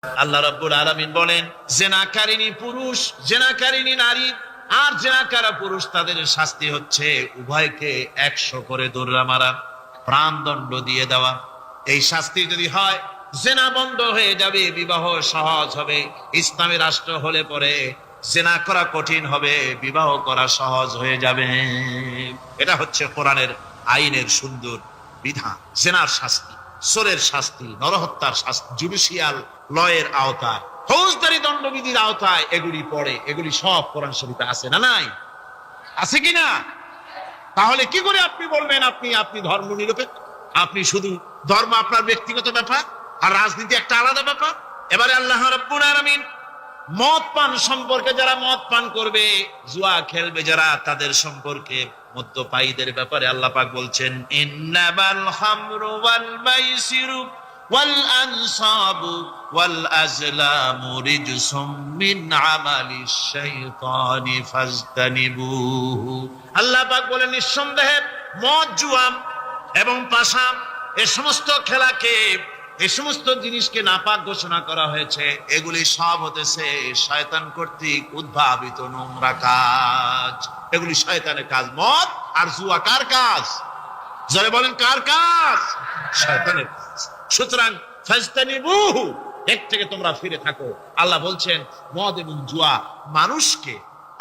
আল্লাহ রাব্বুল আলামিন বলেন, জেনাকারিনী পুরুষ, জেনাকারিনী নারী আর জেনাকারা পুরুষ, তাদের শাস্তি হচ্ছে উভয়কে 100 করে দৌড়া মারা, প্রাণদণ্ড দিয়ে দেওয়া। এই শাস্তি যদি হয়, জেনা বন্ধ হয়ে যাবে, বিবাহ সহজ হবে। ইসলামী রাষ্ট্র হলে পরে জেনা করা কঠিন হবে, বিবাহ করা সহজ হয়ে যাবে। এটা হচ্ছে কোরআনের আইনের সুন্দর বিধান। জেনার শাস্তি, চোরের শাস্তি, নরহত্যার শাস্তি জুডিশিয়াল লয়ের আওতায়, ফৌজদারি দণ্ডবিধির আওতায় এগুলি পড়ে। এগুলি সব কোরআন শরীফে আছে না নাই? আছে কিনা? তাহলে কি করে আপনি বলবেন আপনি ধর্ম নিরপেক্ষ? আপনি শুধু ধর্ম আপনার ব্যক্তিগত ব্যাপার আর রাজনীতি একটা আলাদা ব্যাপার। এবারে আল্লাহ রাব্বুল আলামিন মদ পান সম্পর্কে, যারা মদ পান করবে, জুয়া খেলবে যারা, তাদের সম্পর্কে, মদ্যপায়ীদের ব্যাপারে আল্লাহ পাক বলছেন, ইন্নামাল খামরু ওয়াল মাইসিরু ওয়াল আনসাবু ওয়াল আজলামু রিজসুম মিন আমালিশ শাইতানি ফাজতানিবুহু। আল্লাহ পাক বলেন, নিঃসন্দেহে মদ, জুয়া এবং পাশা, এই সমস্ত খেলাকে, এই সমস্ত জিনিসকে নাপাক ঘোষণা করা হয়েছে। এগুলি সব হতেছে শয়তান কর্তৃক উদ্ভাবিত নোংরা কাজ। এগুলি শয়তানের কাজ। মদ আর জুয়া কার কাজ? যারা বলেন কার কাজ? শয়তানের কাজ। সুতরাং ফাজতানিবুহু, এর থেকে তোমরা ফিরে থাকো। আল্লাহ বলছেন, মদ এবং জুয়া মানুষকে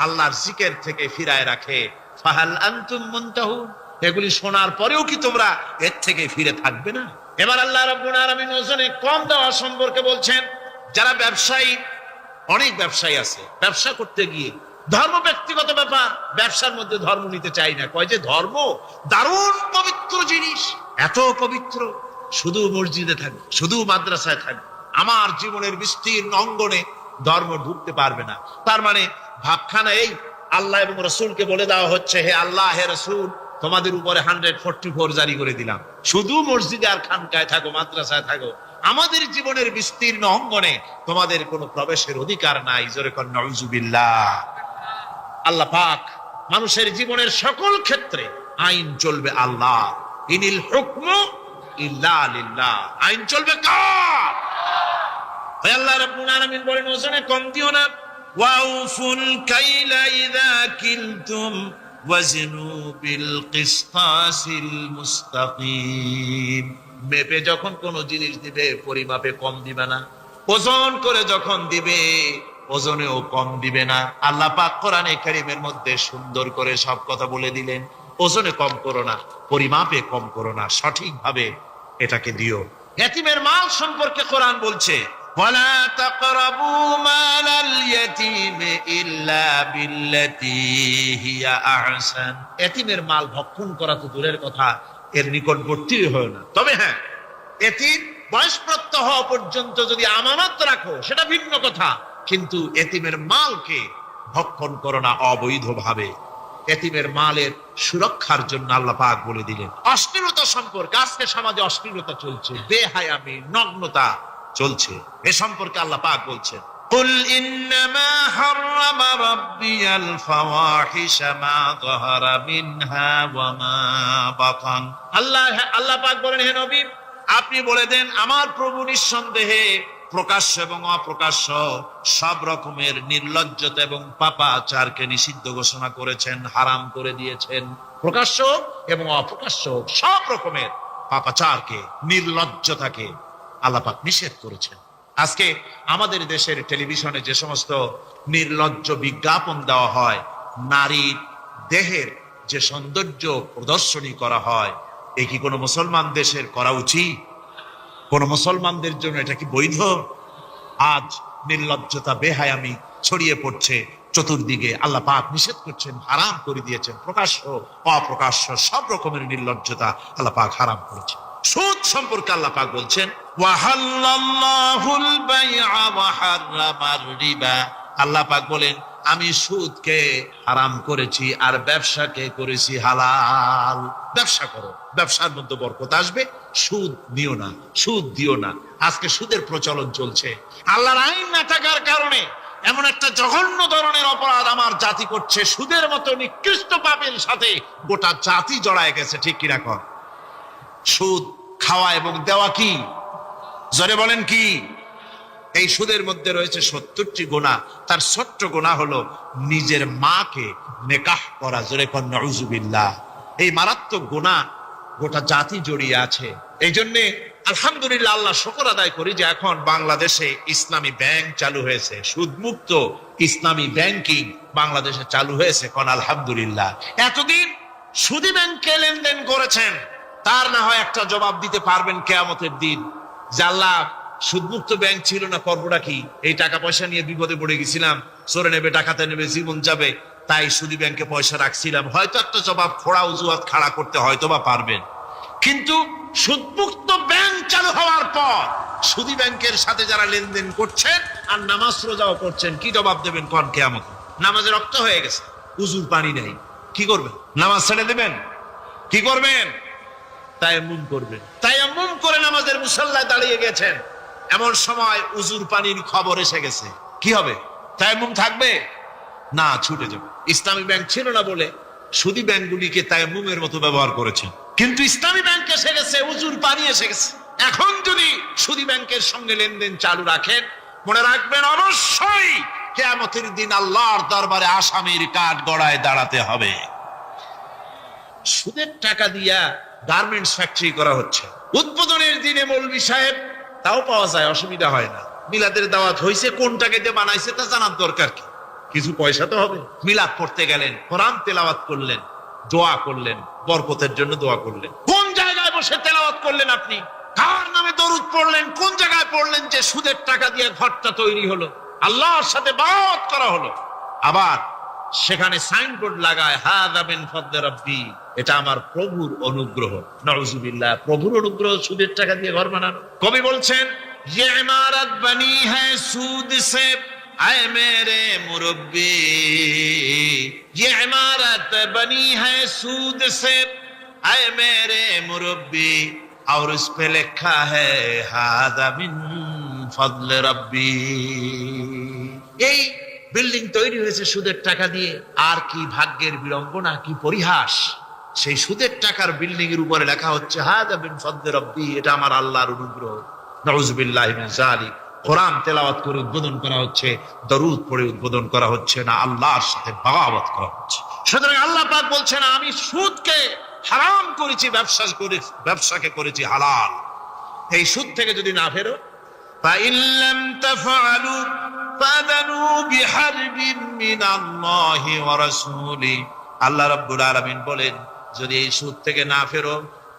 আল্লাহর জিকির থেকে ফিরায় রাখে। ফাহাল আনতুম মুনতাহুন, এগুলি শোনার পরেও কি তোমরা এর থেকে ফিরে থাকবে না? এবার আল্লাহ রাব্বুল আলামিন ওজনে কম দেওয়া সম্পর্কে বলছেন। যারা ব্যবসায়ী, অনেক ব্যবসায়ী আছে, ব্যবসা করতে গিয়ে ধর্ম ব্যক্তিগত ব্যাপার, ব্যবসার মধ্যে ধর্ম নিতে চাই না। কয় যে ধর্ম দারুণ পবিত্র জিনিস, এত পবিত্র, শুধু মসজিদে থাকবে, শুধু মাদ্রাসায় থাকবে, আমার জীবনের বিস্তীর্ণ অঙ্গনে ধর্ম ঢুকতে পারবে না। তার মানে ভাবখানা এই, আল্লাহ এবং রসুলকে বলে দেওয়া হচ্ছে, হে আল্লাহ, হে রসুল, তোমাদের উপরে 144 জারি করে দিলাম, শুধু মসজিদে আর খানকায় থাকো, মাদ্রাসায় থাকো, আমাদের জীবনের বিস্তীর্ণ অঙ্গনে তোমাদের কোনো প্রবেশের অধিকার নাই। জোরে কর নাউজুবিল্লাহ। আল্লাহ পাক মানুষের জীবনের সকল ক্ষেত্রে আইন চলবে আল্লাহ। ইনিল হুকমু ইল্লা লিল্লাহ, আইন চলবে কার? আল্লাহ রাব্বুল আলামিন বলেন, ওজনে কম দিও না। ওয়াউফুল কাইলা ইযা কিলতুম ওয়াজনু বিল কিসতাসিল মুস্তাকিম। মেপে যখন কোন জিনিস দিবে, পরিমাপে কম দিবে না। ওজন করে যখন দিবে, ওজনেও কম দিবে না। আল্লাহ পাক কোরআনে কারীমের মধ্যে সুন্দর করে সব কথা বলে দিলেন। ওজনে কম করো না, পরিমাপে কম করো না, সঠিকভাবে এটাকে দিও। ইয়াতীমের মাল সম্পর্কে কোরআন বলছে, ওয়ালা তাকরাবু মালাল ইয়াতীমি ইল্লা বিল্লাতী হিয়া আহসান। ইয়াতীমের মাল ভক্ষণ করা তো দূরের কথা, এর নিকটবর্তী হয় না। তবে হ্যাঁ, ইয়াতীম বয়স্প্রাপ্ত হওয়া পর্যন্ত যদি আমানত রাখো, সেটা ভিন্ন কথা, কিন্তু ইয়াতীমের মালকে ভক্ষণ করো না অবৈধভাবে। ইয়াতীমের মালের সুরক্ষার জন্য আল্লাহ পাক বলে দিলেন। অশ্লীলতা সম্পর্কে, আজকে সমাজে অশ্লীলতা চলছে, বেহায়ামি, নগ্নতা চলছে, এ সম্পর্কে আল্লাহ পাক বলছেন, কুল ইন্নামা হারামা রাব্বিয়াল ফাওয়াহিশা মা যাহারা মিনহা ওয়া মা বাতান। আল্লাহ পাক বলেন, হে নবী, আপনি বলে দেন, আমার প্রভু নিঃসন্দেহে প্রকাশ্য এবং অপ্রকাশ্য সব রকমের নির্লজ্জতা এবং পাপাচারকে নিষিদ্ধ ঘোষণা করেছেন, হারাম করে দিয়েছেন। প্রকাশ্য এবং অপ্রকাশ্য সব রকমের পাপাচারকে, নির্লজ্জতাকে আল্লাহ পাক নিষেধ করেছেন। আজকে আমাদের দেশের টেলিভিশনে যে সমস্ত নির্লজ্জ বিজ্ঞাপন দেওয়া হয়, নারীর দেহের যে সৌন্দর্য প্রদর্শনী করা হয়, এ কি কোনো মুসলমান দেশের করা উচিত? কোন মুসলমানদের জন্য এটা কি বৈধ? আজ নির্লজ্জতা, বেহায়ামি ছড়িয়ে পড়ছে চতুর্দিকে। আল্লাহ পাক নিষেধ করছেন, হারাম করে দিয়েছেন। প্রকাশ্য অপ্রকাশ্য সব রকমের নির্লজ্জতা আল্লাহ পাক হারাম করেছেন। সুদ সম্পর্কে আল্লাহ পাক বলছেন, ওয়াহাল্লাল্লাহুল বাই'a ওয়া হাররামার রিবা। আল্লাহ পাক বলেন, আমি সুদকে হারাম করেছি আর ব্যবসাকে করেছি হালাল। ব্যবসা করো, ব্যবসার মধ্যে বরকত আসবে। সুদ নিও না, সুদ দিও না। আজকে সুদের প্রচলন চলছে। আল্লাহর আইন না থাকার কারণে এমন একটা জঘন্য ধরনের অপরাধ আমার জাতি করছে, সুদের মতো নিকৃষ্ট পাপের সাথে গোটা জাতি জড়ায় গেছে। ঠিক কিনা কর? সুদ খাওয়া এবং দেওয়া কি? জোরে বলেন কি? এই সুদের মধ্যে রয়েছে 70টি গুনাহ। তার ছোট্ট গুনাহ হলো নিজের মাকে নেকাহ করা। জোরে কোন নাউজুবিল্লাহ। এই মারাত্মক গুনাহ গোটা জাতি জড়িয়ে আছে। এই জন্যে আলহামদুলিল্লাহ, আল্লাহ শুকর আদায় করি যে এখন বাংলাদেশে ইসলামী ব্যাংক চালু হয়েছে, সুদমুক্ত ইসলামী ব্যাংকিং বাংলাদেশে চালু হয়েছে। কোন আলহামদুলিল্লাহ। এতদিন সুদী ব্যাংকে লেনদেন করেছেন, তার না হয় একটা জবাব দিতে পারবেন কিয়ামতের দিন যে আল্লাহ, সুদমুক্ত ব্যাংক ছিল না, করবোটা কি? এই টাকা পয়সা নিয়ে বিপদে পড়ে গেছিলাম, চোরে নেবে, ডাকাতে নেবে, জীবন যাবে, তাই সুদী ব্যাংকে পয়সা রাখছিলাম। হয়তো একটা জবাব, খোড়া অজুহাত খাড়া করতে হয়তো বা পারবেন। কিন্তু সুদমুক্ত ব্যাংক চালু হওয়ার পর সুদী ব্যাংকের সাথে যারা লেনদেন করছেন আর নামাজ রোজাও করছেন, কি জবাব দেবেন কোন কিয়ামতে? নামাজে রক্ত হয়ে গেছে, উজুর পানি নেই, কি করবেন? নামাজ ছেড়ে দেবেন? কি করবেন? তায়াম্মুম করবেন। তায়াম্মুম করে নামাজের মুসাল্লায় দাঁড়িয়ে গেছেন, এমন সময় উজুর পানির খবর এসে গেছে, কি হবে? তায়াম্মুম থাকবে না, ছুটে যাবে। ইসলামী ব্যাংক ছিল না বলে সুদী ব্যাংকগুলিকে তায়াম্মুমের মতো ব্যবহার করেছেন, কিন্তু ইসলামী ব্যাংক এসে গেছে, উজুর পানি এসে গেছে। এখন যদি সুদী ব্যাংকের সঙ্গে লেনদেন চালু রাখেন, মনে রাখবেন অবশ্যই কিয়ামতের দিন আল্লাহর দরবারে আসামির কাঠ গড়ায় দাঁড়াতে হবে। সুদের টাকা দিয়া গার্মেন্টস ফ্যাক্টরি করা হচ্ছে। উদ্বোধনের দিনে মৌলভী সাহেব, তাও পাওয়া যায়, অসুবিধা হয় না। মিলাদের দাওয়াত হয়েছে, কোন টাকাতে বানাইছে তা জানার দরকার কি? কিছু পয়সা তো হবে। মিলাদ পড়তে গেলেন, কোরআন তেলাওয়াত করলেন, দোয়া করলেন, বরকতের জন্য দোয়া করলেন। কোন জায়গায় বসে তেলাওয়াত করলেন আপনি? কার নামে দরুদ পড়লেন? কোন জায়গায় পড়লেন যে সুদের টাকা দিয়ে ঘরটা তৈরি হলো, আল্লাহর সাথে বাত করা হলো? আবার সেখানে সাইনবোর্ড লাগায়, হাযা মিন ফাদলি রাব্বি, এটা আমার প্রভুর অনুগ্রহ। নাউজুবিল্লাহ। প্রভুর অনুগ্রহ সুদের টাকা দিয়ে ঘর বানানো? কবি বলছেন, ये इमारत बनी है सूद से आए मेरे मुरब्बी, ये इमारत बनी है सूद से आए मेरे मुरब्बी, और उस पे लिखा है हादा मिन फضل रब्बी। এই বিল্ডিং তৈরি হয়েছে সুদের টাকা দিয়ে। আর কি ভাগ্যের বিড়ম্বনা, কি পরিহাস! সেই সুদের টাকার বিল্ডিং এর উপরে লেখা হচ্ছে হাদা মিন ফাদলি রাব্বি, এটা আমার আল্লাহর অনুগ্রহ। নাউজুবিল্লাহি মিন যালিক। কোরআন তেলাওয়াত করে উদ্বোধন করা হচ্ছে, দরুদ পড়ে উদ্বোধন করা হচ্ছে না, আল্লাহর সাথে বাগাবত করা হচ্ছে। সুতরাং আল্লাহ পাক বলছেন, আমি সুদকে হারাম করেছি, ব্যবসাকে করেছি হালাল। এই সুদ থেকে যদি না ফেরো, فإن لم تفعلوا فأذنوا بحرب من الله ورسوله। আল্লাহ রাব্বুল আলামিন বলেন, যদি এই সুদ থেকে না ফেরো,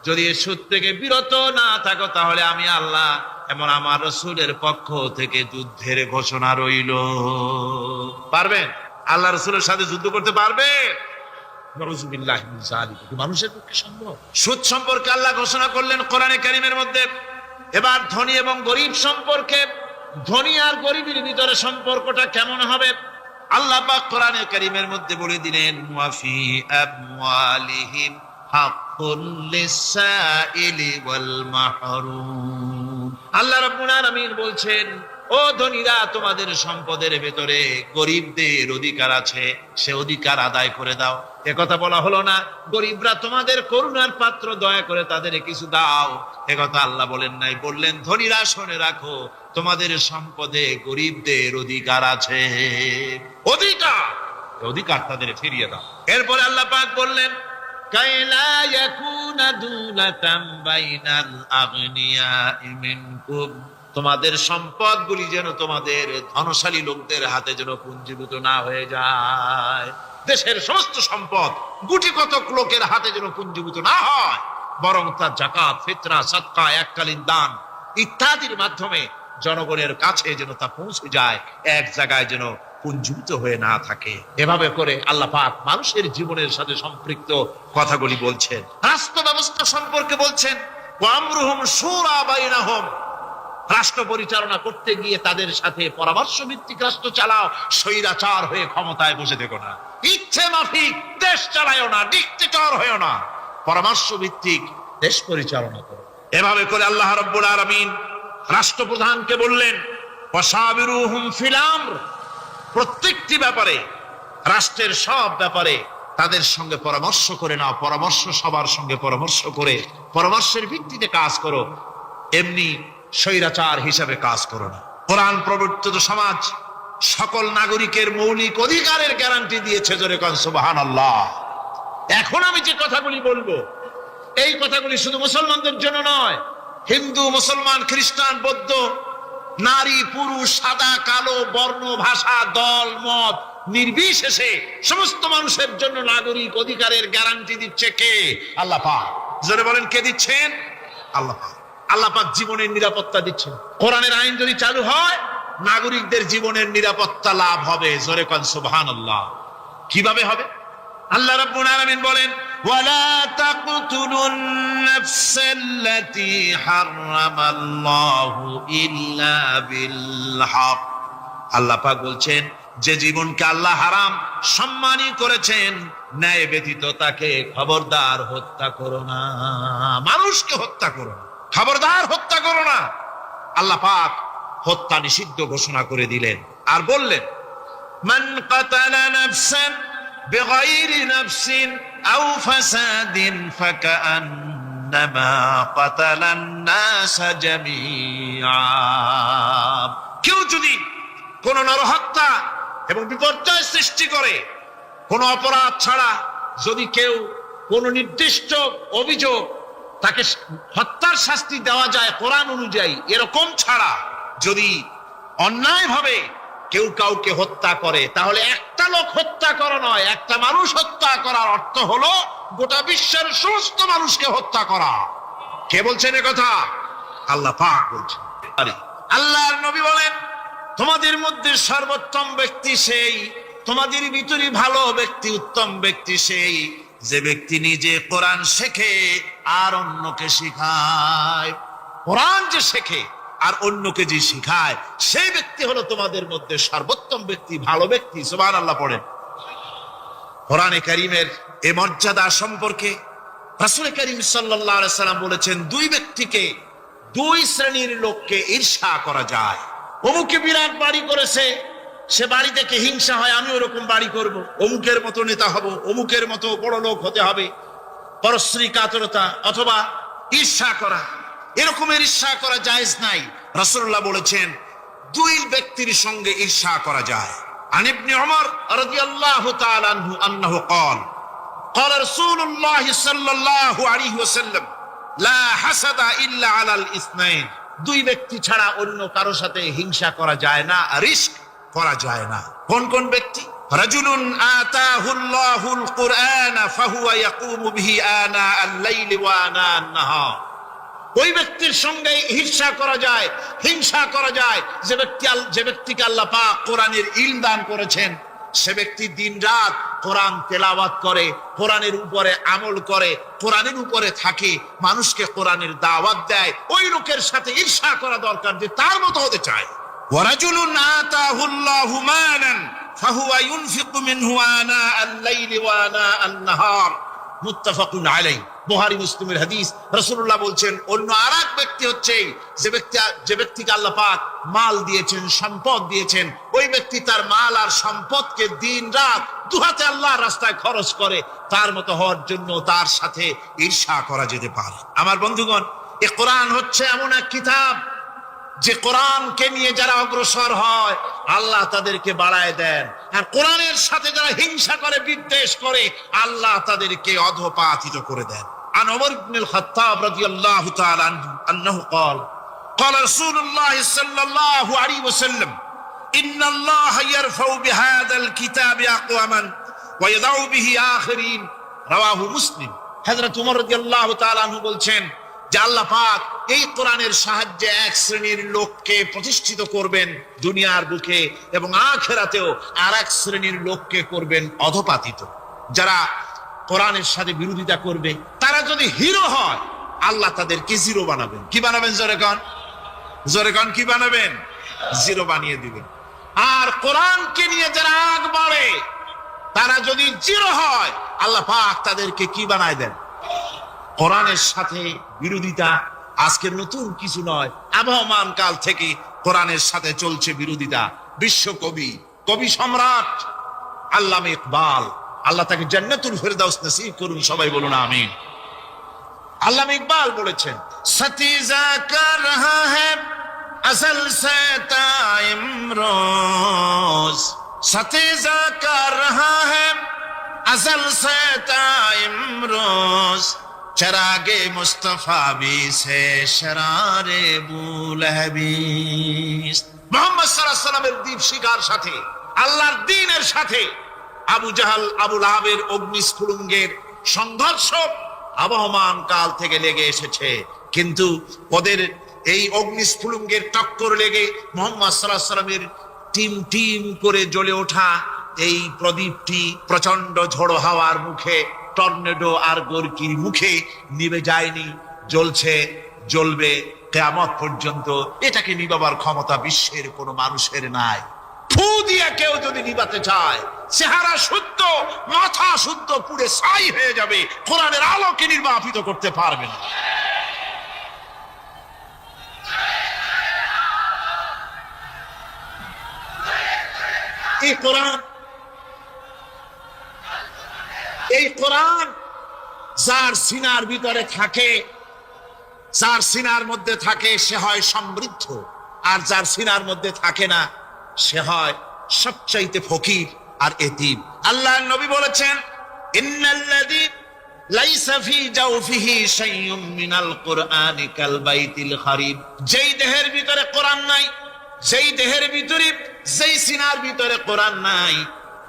যদি এই সুদ থেকে বিরত না থাকো, তাহলে আমি আল্লাহ এবং আমার রাসূলের পক্ষ থেকে যুদ্ধের ঘোষণা রইল। পারবেন? আল্লাহ রাসূলের সাথে যুদ্ধ করতে পারবে? নাউজুবিল্লাহি মিন যালিক। মানুষের পক্ষে সম্ভব? সুদ সম্পর্কে আল্লাহ ঘোষণা করলেন কোরআনে কারীমের মধ্যে। এবার ধনী এবং গরিব সম্পর্কে, ধনী আর গরিবের ভিতরে সম্পর্কটা কেমন হবে আল্লাহ পাক কোরআনে কারীমের মধ্যে বলে দিলেন, ওয়াফি আমওয়ালিহিম হাক্কুল লিসাইলি ওয়াল মাহরুম। আল্লাহ রাব্বুল আলামিন বলছেন, ও ধনীরা, তোমাদের সম্পদের ভেতরে গরিবদের অধিকার আছে, সে অধিকার আদায় করে দাও। একথা বলা হলো না গরিবরা তোমাদের করুণার পাত্র, দয়া করে তাদের কিছু দাও, একথা আল্লাহ বলেন নাই। বললেন, ধনীরা শুনে রাখো, তোমাদের সম্পদে গরিবদের অধিকার আছে, অধিকার তাদের ফিরিয়ে দাও। এরপরে আল্লাহ পাক বললেন, কাইলা ইয়াকুনা দুলাতাম বাইনাল আগনিয়াই মিনকুম, তোমাদের সম্পদগুলি যেন তোমাদের ধনশালী লোকদের হাতে যেন পুঞ্জীভূত না হয়ে যায়। দেশের সমস্ত সম্পদ গুটি কতক লোকের হাতে যেন পুঞ্জীভূত না হয়, বরং তা যাকাত, ফিতরা, সাদকা, এককালীন দান ইত্যাদির মাধ্যমে জনগণের কাছে যেন তা পৌঁছে যায়, এক জায়গায় যেন পুঞ্জীভূত হয়ে না থাকে। এভাবে করে আল্লাহ পাক মানুষের জীবনের সাথে সম্পৃক্ত কথাগুলি বলছেন। রাষ্ট্র ব্যবস্থা সম্পর্কে বলছেন, ওয়া আমরুহুম শুরা বাইনাহুম, রাষ্ট্র পরিচালনা করতে গিয়ে তাদের সাথে পরামর্শ ভিত্তিক রাষ্ট্র চালাও, স্বৈরাচার হয়ে ক্ষমতায় বসে থেকো না, ইচ্ছে মাফিক দেশ চালায়ও না, ডিক্টেটর হয়েও না, পরামর্শ ভিত্তিক দেশ পরিচালনা করো। এভাবে করে আল্লাহ রাব্বুল আলামিন রাষ্ট্রপ্রধানকে বললেন, ওয়াসাবিরুহুম ফিল আমর, প্রত্যেকটি ব্যাপারে, রাষ্ট্রের সব ব্যাপারে তাদের সঙ্গে পরামর্শ করে নাও, পরামর্শ সবার সঙ্গে পরামর্শ করে পরামর্শের ভিত্তিতে কাজ করো, এমনি স্বৈরাচার হিসাবে কাজ করো না। কোরআন প্রবর্তিত সমাজ সকল নাগরিকের মৌলিক অধিকারের গ্যারান্টি দিয়েছে, জোরে কোন সুবহানাল্লাহ। এখন আমি যে কথাগুলি বলবো, এই কথাগুলি শুধু মুসলমানদের জন্য নয়, হিন্দু, মুসলমান, খ্রিস্টান, বৌদ্ধ, নারী, পুরুষ, সাদা, কালো, বর্ণ, ভাষা, দল, মত নির্বিশেষে সমস্ত মানুষের জন্য নাগরিক অধিকারের গ্যারান্টি দিচ্ছে কে? আল্লাহ পাক। জোরে বলেন, কে দিচ্ছেন? আল্লাহ পাক। আল্লাহ পাক জীবনের নিরাপত্তা দিচ্ছেন। কোরআনের আইন যদি চালু হয়, নাগরিকদের জীবনের নিরাপত্তা লাভ হবে। জোরে কোন সুবহানাল্লাহ। কিভাবে হবে? আল্লাহ রাব্বুল আলামিন বলেন, ওয়ালা তাকতুলুন নাফসাল্লাতী হারামাল্লাহু ইল্লা বিল হক। আল্লাহ পাক বলছেন, যে জীবনকে আল্লাহ হারাম সম্মানী করেছেন, ন্যায় ব্যতীত তাকে খবরদার হত্যা করো না। মানুষকে হত্যা করো না, খবরদার হত্যা করো না। আল্লাহ পাক হত্যা নিষিদ্ধ ঘোষণা করে দিলেন আর বললেন, মান কাতালা নাফসান বিগাইরি নাফসিন আও ফাসাদিন ফাকান্নামা কাতালান নাস জামিআ। কেউ যদি কোন নরহত্যা এবং বিপর্যয় সৃষ্টি করে, কোন অপরাধ ছাড়া যদি কেউ কোন নির্দিষ্ট অভিযোগ, তাকে হত্যার শাস্তি দেওয়া যায় কোরআন অনুযায়ী, এরকম ছাড়া যদি অন্যায়ভাবে কেউ কাউকে হত্যা করে, তাহলে একটা লোক হত্যা করা নয়, একটা মানুষ হত্যা করার অর্থ হলো গোটা বিশ্বের সমস্ত মানুষকে হত্যা করা। কে বলছেন এ কথা? আল্লাহ পাক বলছেন। আল্লাহর নবী বলেন, তোমাদের মধ্যে সর্বোত্তম ব্যক্তি সেই, তোমাদের ভিতরে ভালো ব্যক্তি, উত্তম ব্যক্তি সেই, যে ব্যক্তি নিজে কোরআন শেখে আর অন্যকে শিখায়। কোরআন যে শেখে আর অন্যকে যে শিখায়, সেই ব্যক্তি হলো তোমাদের মধ্যে সর্বোত্তম ব্যক্তি, ভালো ব্যক্তি। সুবহানাল্লাহ পড়েন। কোরআনে কারীমের এই মর্যাদা সম্পর্কে রাসূল কারীম সাল্লাল্লাহু আলাইহি সাল্লাম বলেছেন, দুই ব্যক্তিকে, দুই শ্রেণীর লোককে ঈর্ষা করা যায়। অমুকে বিরাট বাড়ি করেছে, সে বাড়ি থেকে হিংসা হয়, আমি ওরকম বাড়ি করব, অমুকের মতো নেতা হব, অমুকের মতো বড় লোক হতে হবে। পরশ্রী কাতরতা অথবা ঈর্ষা করা, এরকমের ঈর্ষা করা জায়েজ নাই। রাসূলুল্লাহ বলেছেন, দুই ব্যক্তির সঙ্গে ঈর্ষা করা যায়। আন ইবনে ওমর রাদিয়াল্লাহু তাআলা আনহু আন্নাহু قال قال رسول الله صلى الله عليه وسلم لا حسد الا على الاثنين। দুই ব্যক্তি ছাড়া অন্য কারো সাথে হিংসা করা যায় না, রিস্ক করা যায় না। কোন কোন ব্যক্তি? রাজুলুন আতাহুল্লাহুল কুরআন ফাহুয়া ইয়াকুমু বিহি আনা আল-লাইলি ওয়া আনা আন-নাহার। ওই ব্যক্তির সঙ্গে ঈর্ষা করা যায়, হিংসা করা যায় যে ব্যক্তিকে আল্লাহ পাক কোরআনের ইলম দান করেছেন। সে ব্যক্তি দিন-রাত কোরআন তেলাওয়াত করে, কোরআনের উপরে আমল করে, কোরআনের উপরে থাকে, মানুষকে কোরআনের দাওয়াত দেয়। ওই লোকের সাথে ঈর্ষা করা দরকার, যে তার মতো হতে চায়। ওয়ারাজুলুন আতাহুল্লাহু মালান ফাহুয়া ইউনফিকু মিনহু আনা আল-লাইলি ওয়া আনা আন-নাহার। মুত্তাফাকুন আলাইহি। বুখারী মুসলিমের হাদিস। রাসূলুল্লাহ বলছেন, অন্য আরেক ব্যক্তি হচ্ছে যে ব্যক্তিকে আল্লাহ পাক মাল দিয়েছেন, সম্পদ দিয়েছেন, ওই ব্যক্তি তার মাল আর সম্পদকে দিন-রাত দুহাতে আল্লাহর রাস্তায় খরচ করে। তার মতো হওয়ার জন্য তার সাথে ঈর্ষা করা যেতে পারে। আমার বন্ধুগণ, এই কোরআন হচ্ছে এমন এক কিতাব, যে কোরআনকে নিয়ে যারা অগ্রসর হয়, আল্লাহ তাদেরকে বাড়ায় দেন। আর কোরআনের সাথে যারা হিংসা করে, বিদ্বেষ করে, আল্লাহ তাদেরকে অধঃপাতিত করে দেন। عن عمر بن الخطاب رضي الله تعالى عنه أنه قال قال رسول الله صلى الله عليه وسلم إن الله يرفع بهذا الكتاب أقواما ويضع به آخرين رواه مسلم। হযরত উমর রাদিয়াল্লাহু তাআলা আনহু বলছেন যে আল্লাহ পাক এই কোরআনের সাহায্যে এক শ্রেণীর লোককে প্রতিষ্ঠিত করবেন দুনিয়ার বুকে, এবং আখিরাতেও আর এক শ্রেণীর লোককে করবেন অধঃপাতিত। যারা কোরআনের সাথে বিরোধিতা করবে, তারা যদি হিরো হয়, আল্লাহ তাদেরকে জিরো বানাবেন। কি বানাবেন? জোরে কোন কি বানাবেন? জিরো বানিয়ে দিবেন। আর কোরআনকে নিয়ে যারা আগ বাড়ে, তারা যদি জিরো হয়, আল্লাহ পাক তাদেরকে কি বানায় দেন? কোরআনের সাথে বিরোধিতা আজকের নতুন কিছু নয়, আবহমান কাল থেকে কোরআনের সাথে চলছে বিরোধিতা। বিশ্বকবি, কবি সম্রাট আল্লামা ইকবাল, আল্লাহ তাকে জান্নাতুল ফেরদাউস নসিব করুন, সবাই বলুন আমিন। আল্লামা ইকবাল বলেছেন, সতীজা কর রহা হ্যায় असल से टाइम रोज सतेजा कर रहा है असल से टाइम रोज चरागे मुस्तफा भी से शरारे बुलहबीस মোহাম্মদ সাল্লাল্লাহু আলাইহি ওয়াসাল্লামের দ্বীপ শিকার সাথে আল্লাহর দ্বীনের সাথে আবু জাহাল আবু লাহাবের অগ্নিস্ফুলিঙ্গের সংঘর্ষ আবহমান কাল থেকে লেগে এসেছে, কিন্তু ওদের এই অগ্নিস্ফুলিঙ্গের টক্কর লেগে মোহাম্মদ সাল্লাল্লাহু আলাইহি ওয়াসাল্লামের টিম টিম করে জ্বলে ওঠা এই প্রদীপটি প্রচন্ড ঝড়ো হাওয়ার মুখে, টর্নেডো আর গর্কির মুখে নিভে যায়নি, জ্বলছে, জ্বলবে কিয়ামত পর্যন্ত। এটাকে নিভাবার ক্ষমতা বিশ্বের কোনো মানুষের নাই। ফু দিয়া কেউ যদি নিভাতে চায়, চেহারা শুদ্ধ মাথা শুদ্ধ পুড়ে ছাই হয়ে যাবে, কোরআনের আলোকে নির্বাপিত করতে পারবে না। এই কোরআন যার সিনার ভিতরে থাকে, যার সিনার মধ্যে থাকে সে হয় সমৃদ্ধ, আর যার সিনার মধ্যে থাকে না সে হয় সবচাইতে ফকির আর এতিম। আল্লাহর নবী বলেছেন, ইন্নাল্লাযী লাইসা ফি জাওফিহি শাইউম মিনাল কুরআনি কাল বাইতিল খারিব। যেই দেহের ভিতরে কোরআন নাই, যেই দেহের ভিতরে, যেই সিনার ভিতরে কোরআন নাই,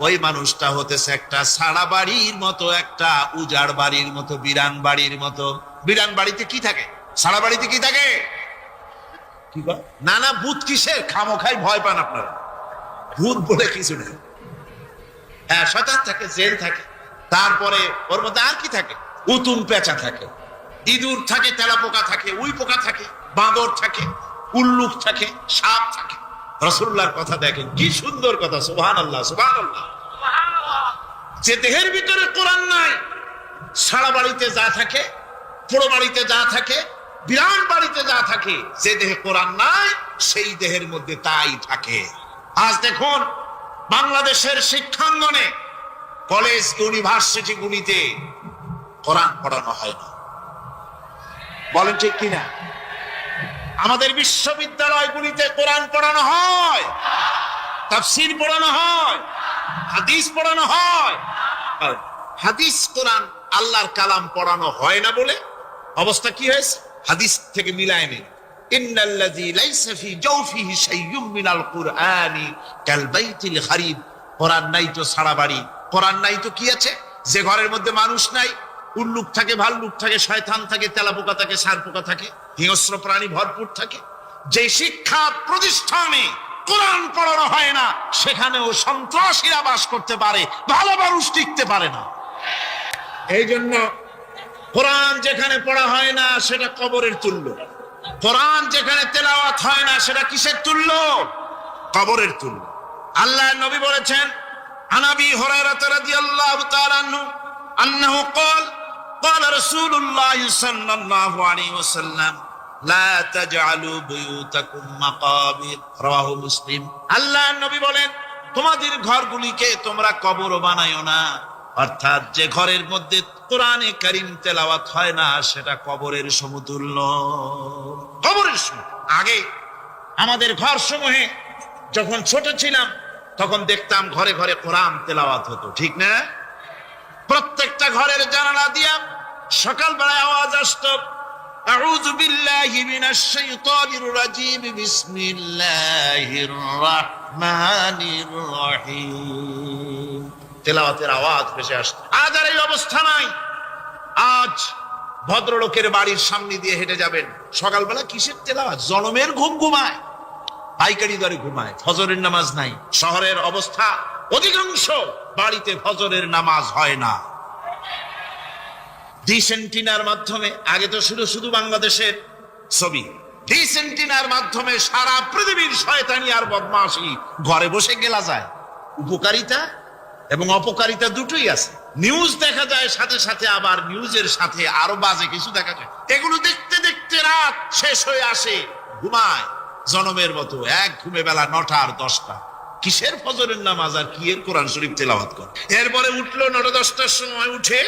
ওই মানুষটা হতেছে একটা সাড়া বাড়ির মতো, একটা উজাড় বাড়ির মতো, বিরান বাড়ির মতো। বিরান বাড়িতে কি থাকে? সাড়া বাড়িতে কি থাকে? না না, ভূত কিসের? খামোখাই ভয় পান আপনারা। ভূত বলে কিছু নেই। হ্যাঁ, শয়তান থাকে, জেল থাকে, তারপরে ওর মধ্যে আর কি থাকে? উতুম পেঁচা থাকে, ইঁদুর থাকে, তেলাপোকা থাকে, উই পোকা থাকে, বাঁদর থাকে, উল্লুক থাকে, সাপ থাকে। রাসূলুল্লাহর কথা দেখেন, কি সুন্দর কথা। সুবহানাল্লাহ, সুবহানাল্লাহ। যে দেহের ভিতরে কোরআন নাই, সারা বাড়িতে যা থাকে, পোড়ো বাড়িতে যা থাকে, বিরান বাড়িতে যা থাকে, যে দেহে কোরআন নাই সেই দেহের মধ্যে তাই থাকে। আজ দেখুন বাংলাদেশের শিক্ষাঙ্গনে, কলেজ ইউনিভার্সিটি গুলিতে কোরআন পড়ানো হয় না। বলেন ঠিক কিনা? আমাদের বিশ্ববিদ্যালয়গুলিতে কোরআন পড়ানো হয়, তাফসীর পড়ানো হয়, হাদিস পড়ানো হয়। হাদিস কোরআন আল্লাহর কালাম পড়ানো হয় না বলে অবস্থা কি হয়েছে? হাদিস থেকে মিলায় নেই। ইন্নাল্লাযী লাইসা ফি জাওফিহি শাইউম মিনাল কুরআনি কাল বাইতিল খারিব। কোরআন নাই তো সারা বাড়ি, কোরআন নাই তো কি আছে? যে ঘরের মধ্যে মানুষ নাই, উল্লুক থাকে, ভাল্লুক থাকে, শয়তান থাকে, তেলাপোকা থাকে, সারপোকা থাকে, হিংস্র প্রাণী ভরপুর থাকে। যে শিক্ষা প্রতিষ্ঠানে কোরআন পড়ানো হয় না, সেখানেও সন্ত্রাসীরা বাস করতে পারে, ভালো মানুষ টিকতে পারে না। এই জন্য কোরআন যেখানে পড়া হয় না সেটা কবরের তুল্য, কোরআন যেখানে তেলাওয়াত হয় না সেটা কিসের তুল্য? কবরের তুল্য। আল্লাহর নবী বলেছেন, আনাবি হুরায়রা রাদিয়াল্লাহু তাআলা আনহু আন্নাহু ক্বাল ক্বালা রাসূলুল্লাহ সাল্লাল্লাহু আলাইহি ওয়াসাল্লাম লা তাজআলু বুয়ুতাকুম মাকাবির। রাওয়াহু মুসলিম। আল্লাহর নবী বলেন, তোমাদের ঘরগুলিকে তোমরা কবর বানায়ো না। অর্থাৎ যে ঘরের মধ্যে কোরআনে কারীম তেলাওয়াত হয় না সেটা কবরের সমতুল্য। কবরের সমতুল্য। আগে আমাদের ঘর সমূহে যখন ছোট ছিলাম তখন দেখতাম ঘরে ঘরে কোরআন তেলাওয়াত হতো, ঠিক না? প্রত্যেকটা ঘরের জানালা দিয়া সকালবেলায় আওয়াজ আসতো, আউযু বিল্লাহি মিনাশ শাইতানির রাজীম, বিসমিল্লাহির রাহমানির রহিম। তেলাওয়াতের আওয়াজ ভেসে আসতো। আজ আর এই অবস্থা নাই। আজ ভদ্রলোকের বাড়ির সামনে দিয়ে হেঁটে যাবেন, সকালবেলা কিসের তেলাওয়াত? জনমের ঘুম ঘুমায়, পাইকারি দরে ঘুমায়, ফজরের নামাজ নাই। শহরের অবস্থা, অধিকাংশ বাড়িতে ফজরের নামাজ হয় না। ডিসেন্টিনার মাধ্যমে, আগে তো শুধু শুধু বাংলাদেশের ছবি, ডিসেন্টিনার মাধ্যমে সারা পৃথিবীর শয়তানি আর বদমাশি ঘরে বসে গেলা যায়। উপকারিতা এবং অপকারিতা দুটোই আছে। নিউজ দেখা যায়, সাথে সাথে আবার নিউজের সাথে আরো বাজে কিছু দেখা যায়। এগুলো দেখতে দেখতে রাত শেষ হয়ে আসে, ঘুমায় জনমের মতো, এক ঘুমে বেলা 9টা আর 10টা। কিসের ফজরের নামাজ আর কি এর কোরআন শরীফ তেলাওয়াত করে। এরপরে উঠলো 9টা-10টার সময়, উঠে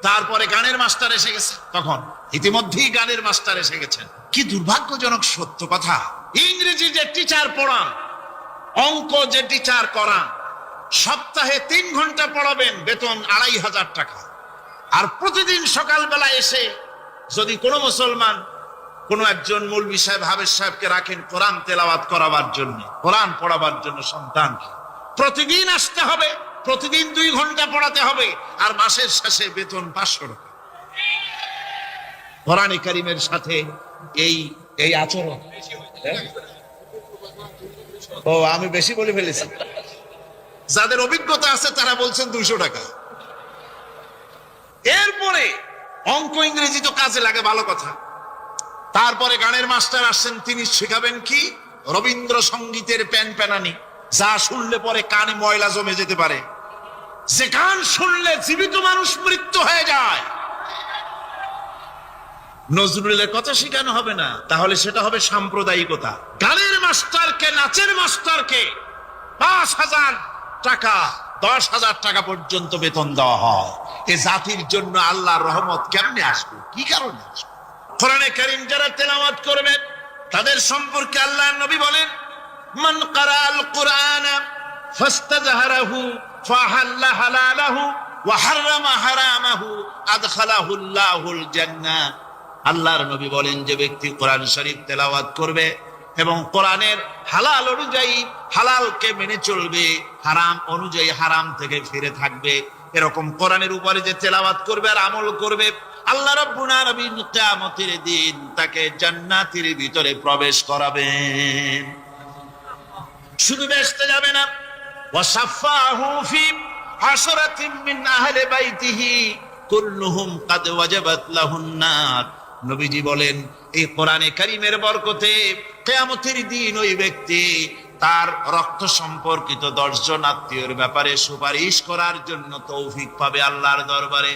তারপরে গানের মাস্টার এসে গেছে। তখন ইতিমধ্যেই গানের মাস্টার এসে গেছেন। কি দুর্ভাগ্যজনক সত্য কথা, ইংরেজি যে টিচার পড়ান, অঙ্ক যে টিচার করান, সপ্তাহে 3 ঘন্টা পড়াবেন, বেতন 2500 টাকা। আর প্রতিদিন সকালবেলা এসে যদি কোনো মুসলমান কোনো একজন মৌলভী সাহেব, হাফেজ সাহেবকে রাখেন কোরআন তেলাওয়াত করাবার জন্য, কোরআন পড়াবার জন্য সন্তানকে, প্রতিদিন আসতে হবে, প্রতিদিন 2 ঘন্টা পড়াতে হবে, আর মাসের শেষে বেতন 500 টাকা। কোরআন কারীমের সাথে এই আচরণ। ও, আমি বেশি বলে ফেলেছি। যাদের অভিজ্ঞতা আছে তারা বলছেন 200 টাকা। এরপরে অঙ্ক ইংরেজি তো কাজে লাগে, ভালো কথা। তারপরে গানের মাস্টার আসছেন, তিনি শেখাবেন কি? রবীন্দ্রসঙ্গীতের প্যানপ্যানানি, যা শুনলে পরে কানে ময়লা জমে যেতে পারে, যে গান শুনলে জীবিত মানুষ মৃত্যু হয়ে যায়। নজরুলের কথা শেখানো হবে না, তাহলে সেটা হবে সাম্প্রদায়িকতা। গানের মাস্টারকে, নাচের মাস্টারকে 5,000 টাকা, 10,000 টাকা পর্যন্ত বেতন দেওয়া হয়। এ জাতির জন্য আল্লাহর রহমত কেমনে আসবে? কি কারণে আসবে? কোরআনে কারীম যারা তেলাওয়াত করবে তাদের সম্পর্কে আল্লাহর নবী বলেন, মান ক্বারাআল কুরআনা ফাস্তাজহারাহু ফাহাল্লা হালালাহু ওয়া হাররামা হারামাহু আদখালাহুল্লাহুল জান্নাহ। আল্লাহর নবী বলেন, যে ব্যক্তি কোরআন শরীফ তেলাওয়াত করবে এবং কোরআনের হালাল অনুযায়ী হালালকে মেনে চলবে, হারাম অনুযায়ী হারাম থেকে ফিরে থাকবে, এরকম কোরআনের উপরে যে তেলাওয়াত করবে আর আমল করবে, আল্লাহ রাব্বুল আলামিন কিয়ামতের দিন তাকে জান্নাতের ভিতরে প্রবেশ করাবেন। শুধু বেহেশতে যাবে না, ওয়াসাফাহু ফি আশরাতিন মিন আহলি বাইতিহি কুল্লুহুম কাদ ওয়াজাবাত লাহুন নার। নবীজি বলেন, এই কোরআনে কারীমের বরকতে কিয়ামতের দিন ওই ব্যক্তি তার রক্ত সম্পর্কিত 10 জন আত্মীয়ের ব্যাপারে সুপারিশ করার জন্য তৌফিক পাবে আল্লাহর দরবারে।